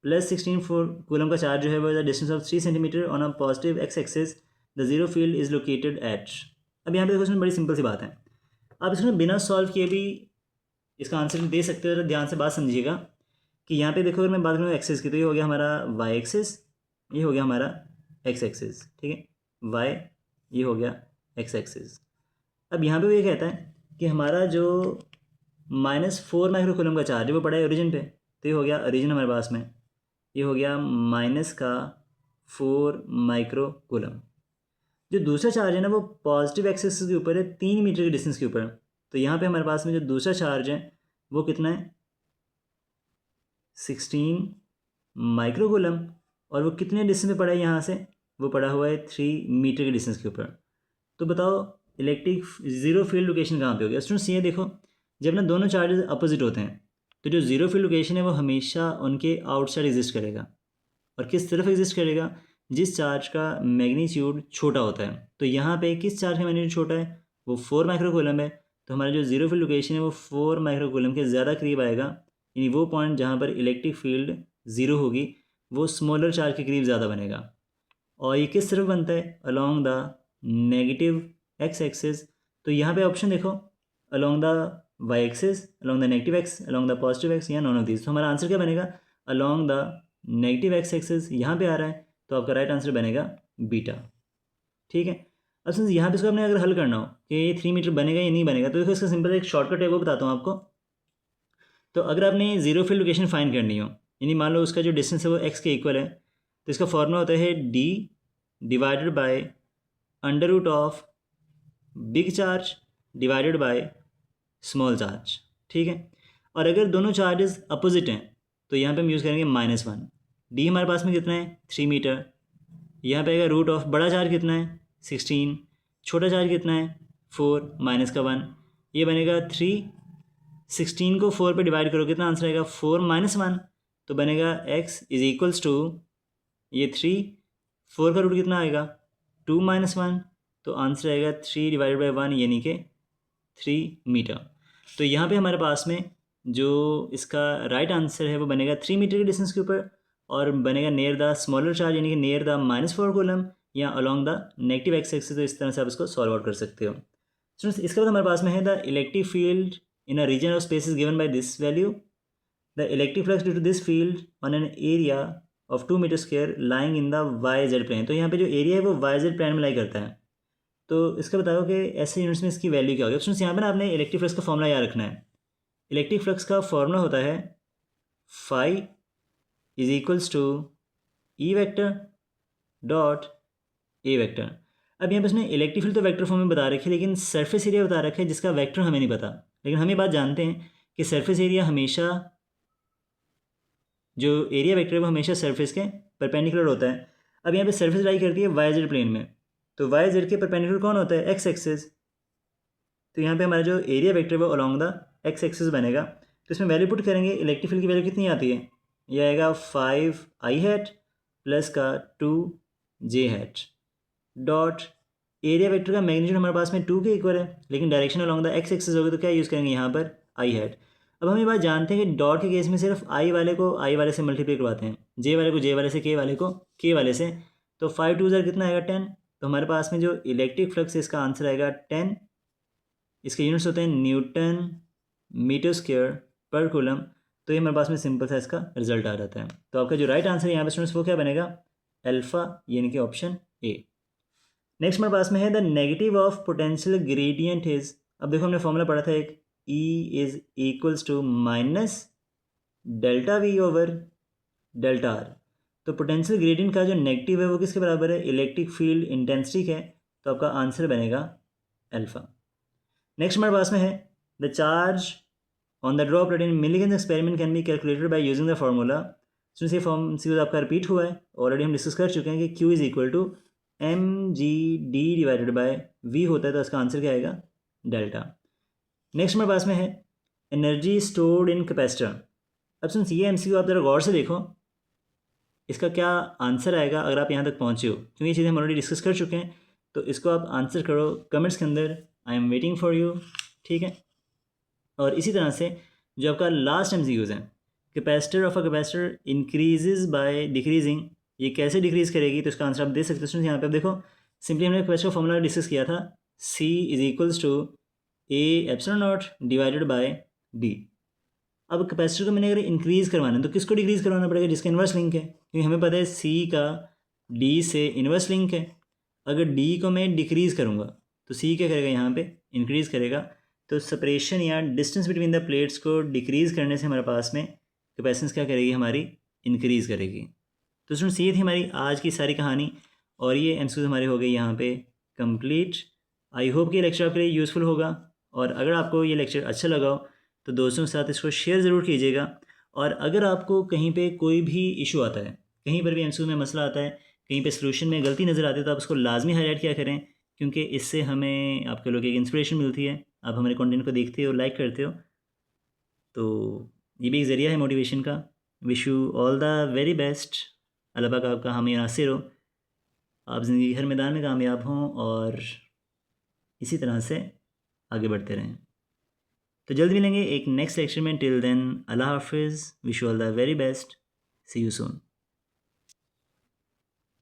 +16 coulomb का चार्ज जो है वो distance of 3 centimetre on a positive x axis, the zero field is located at. अब यहाँ पे देखो इसमें बड़ी सिंपल सी बात है, आप इसमें बिना सॉल्व किए भी इसका आंसर ध्यान से ध्यान से बात समझिएगा कि यहाँ पे देखो अगर मैं बात करूँ एक्सेस की, तो ये हो गया हमारा y एक्सिस, ये हो गया हमारा x एक्सिस, ठीक है, y ये हो गया x एक्सिस। अब यहाँ पे वो ये कहता है कि हमारा जो -4 माइक्रोकूलम का चार्ज है वो पड़ा है ओरिजिन पे, तो ये हो गया ओरिजिन हमारे पास में, ये हो गया -4 माइक्रोकूलम। जो दूसरा चार्ज है ना वो पॉजिटिव एक्सिस के ऊपर है, 3 मीटर के डिस्टेंस के ऊपर। तो यहाँ पे हमारे पास में जो दूसरा चार्ज है वो कितना है 16 माइक्रोकूलम, और वो कितने डिस्टेंस पे पड़ा है यहाँ से, वो पड़ा हुआ है 3 मीटर के डिस्टेंस के ऊपर। तो बताओ इलेक्ट्रिक जीरो फील्ड लोकेशन कहाँ पे होगी। स्टूडेंट्स ये देखो, जब ना दोनों चार्जेस अपोजिट होते हैं तो जो जीरो फील्ड लोकेशन है वो हमेशा उनके आउटसाइड एग्जिस्ट करेगा, और किस तरफ एग्जिस्ट करेगा, जिस चार्ज का मैग्नीट्यूड छोटा होता है। तो यहाँ पे किस चार्ज का मैग्नीट्यूड छोटा है, वो 4 माइक्रोकूलम है, तो हमारा जो जीरो फील्ड लोकेशन है वो 4 माइक्रोकूलम के ज़्यादा करीब आएगा, यानी वो पॉइंट जहाँ पर इलेक्ट्रिक फील्ड ज़ीरो होगी वो स्मॉलर चार्ज के करीब ज़्यादा बनेगा। और ये किस तरफ बनता है, along the negative x axis. तो यहाँ पे ऑप्शन देखो, along the y axis, along the negative x, along the positive x, या नॉन ऑफ दिस। तो हमारा आंसर क्या बनेगा, along the negative x axis यहाँ पे आ रहा है, तो आपका राइट आंसर बनेगा बीटा, ठीक है। अब सिंस यहाँ पे इसको हमने अगर हल करना हो कि ये 3 मीटर बनेगा या नहीं बनेगा, तो देखो इसका सिंपल एक शॉर्टकट है वो बताता हूँ आपको। तो अगर आपने जीरो फील्ड लोकेशन फाइंड करनी हो, यानी मान लो उसका जो डिस्टेंस है वो x के इक्वल है, तो इसका फॉर्मूला होता है d divided by under root of big charge divided by small charge, ठीक है। और अगर दोनों चार्जेस अपोजिट हैं तो यहाँ पे हम यूज़ करेंगे -1। d हमारे पास में कितना है 3 मीटर, यहाँ पे आएगा रूट ऑफ बड़ा चार्ज कितना है 16, छोटा चार्ज कितना है 4 माइनस का 1, ये बनेगा 3। 16 को 4 पे डिवाइड करो कितना आंसर आएगा 4 - 1, तो बनेगा x इज इक्वल्स टू ये 3, 4 का रूट कितना आएगा 2 - 1, तो आंसर आएगा 3 डिवाइडेड बाई 1 यानी कि 3 मीटर। तो यहाँ पे हमारे पास में जो इसका राइट आंसर है वो बनेगा 3 मीटर के डिस्टेंस के ऊपर, और बनेगा नियर द स्मॉलर चार्ज यानी कि नियर द -4 कूलम या along the negative x axis. तो इस तरह से आप इसको सॉल्व आउट कर सकते हो। स्टूडेंट्स इसके बाद हमारे पास में है the electric field in a region of space is given by this value, the electric flux due to this field on an area of 2 metre square lying in the YZ plane. तो यहाँ पे जो area है वो YZ plane में लाई करता है। तो इसका बताओ कि ऐसे यूनिट्स में इसकी वैल्यू क्या होगी। स्टूडेंट्स यहाँ पे ना आपने इलेक्ट्रिक फ्लक्स का फॉर्मूला याद रखना है। इलेक्ट्रिक फ्लक्स का फॉर्मूला होता है phi is equals to E vector dot A vector. अब यहाँ पे इसने इलेक्ट्रिक फील्ड तो वेक्टर फॉर्म में बता रखी है, लेकिन सरफेस एरिया बता रखा है जिसका वेक्टर हमें नहीं पता। लेकिन हम ये बात जानते हैं कि सरफेस एरिया हमेशा, जो एरिया वेक्टर है वो हमेशा सरफेस के परपेंडिकुलर होता है। अब यहाँ पे सरफेस लाई करती है YZ प्लेन में, तो YZ के परपेंडिकुलर कौन होता है x एक्सिस। तो यहाँ पे हमारा जो एरिया वेक्टर है वो अलॉन्ग द x एक्सिस बनेगा। तो इसमें वैल्यू पुट करेंगे, इलेक्ट्रिक फील्ड की वैल्यू कितनी आती है, ये आएगा 5i हैट प्लस का 2j hat dot area vector का मैग्नीट्यूड हमारे पास में 2 के इक्वल है, लेकिन direction along the x axis होगी, तो क्या यूज़ करेंगे यहाँ पर i हैट। अब हम ये बात जानते हैं कि डॉट के केस में सिर्फ i वाले को i वाले से मल्टीप्लाई करवाते हैं, j वाले को j वाले से, k वाले को k वाले से। तो 5 2 कितना आएगा 10, तो हमारे पास में जो इलेक्ट्रिक फ्लक्स है इसका आंसर आएगा 10। इसके यूनिट्स होते हैं न्यूटन मीटर स्क्वायर पर कूलम। तो ये हमारे पास में सिंपल सा इसका रिजल्ट आ जाता है। तो आपका जो राइट आंसर है यहाँ पे स्टूडेंट्स वो क्या बनेगा, अल्फा, यानी कि ऑप्शन ए। नेक्स्ट हमारे पास में है the negative of potential gradient is. अब देखो हमने फॉर्मूला पढ़ा था एक, E is equals to minus delta V over delta r. तो पोटेंशियल ग्रेडियंट का जो नेगेटिव है वो किसके बराबर है, इलेक्ट्रिक फील्ड इंटेंसिटी है। तो आपका आंसर बनेगा अल्फा। नेक्स्ट हमारे पास में है the charge on the droplet in Millikan's experiment can be calculated by using the formula. सुन से फॉर्म सीरीज आपका रिपीट हुआ है, ऑलरेडी हम डिस्कस कर चुके हैं कि Q is equal to mg d divided by v होता है। तो इसका आंसर क्या आएगा, डेल्टा। नेक्स्ट हमारे पास में है एनर्जी स्टोर्ड इन कैपेसिटर। अब सुन ये MCQ आप ज़रा गौर से देखो, इसका क्या आंसर आएगा अगर आप यहाँ तक पहुँचे हो, क्योंकि ये चीज़ें हम ऑलरेडी डिस्कस कर चुके हैं। तो इसको आप आंसर करो कमेंट्स के अंदर, I am waiting for you, ठीक है। और इसी तरह से जो आपका लास्ट MCQs है, capacitor of a capacitor increases by decreasing, ये कैसे डिक्रीज़ करेगी, तो इसका आंसर आप दे सकते हो। यहाँ पे आप देखो, सिंपली हमने कैपेसिटर फॉर्मूला डिस्कस किया था, C is equals to A epsilon naught divided by D। अब कैपेसिटर को मैंने अगर इंक्रीज़ करवाना है तो किसको डिक्रीज़ करवाना पड़ेगा, जिसका इन्वर्स लिंक है, क्योंकि हमें पता है C का D से इन्वर्स लिंक है। अगर D को मैं डिक्रीज़ करूँगा तो C क्या करेगा, यहाँ पे इंक्रीज़ करेगा। तो सेपरेशन या डिस्टेंस बिटवीन द प्लेट्स को डिक्रीज़ करने से हमारे पास में कैपेसिटेंस क्या करेगी, हमारी इंक्रीज़ करेगी। तो स्टूडेंट्स ये थी हमारी आज की सारी कहानी, और ये MCQs हमारे हो गए यहाँ पे कंप्लीट। आई होप कि ये लेक्चर आपके लिए यूज़फुल होगा, और अगर आपको ये लेक्चर अच्छा लगा हो तो दोस्तों के साथ इसको शेयर ज़रूर कीजिएगा। और अगर आपको कहीं पे कोई भी इशू आता है, कहीं पर भी MCQ में मसला आता है, कहीं पे सोल्यूशन में गलती नज़र आती है, तो आप उसको लाजमी हाईलाइट किया करें, क्योंकि इससे हमें आपके लोग एक इंस्पिरेशन मिलती है। आप हमारे कंटेंट को देखते हो, लाइक करते हो, तो ये भी एक ज़रिया है मोटिवेशन का। Wish you all the very best. अल्लाह पाक आपका हामी नासिर हो, आप ज़िंदगी हर मैदान में कामयाब हों और इसी तरह से आगे बढ़ते रहें। तो जल्द मिलेंगे एक नेक्स्ट लेक्चर में। टिल देन अल्लाह हाफिज़, wish you all the very best, see you soon.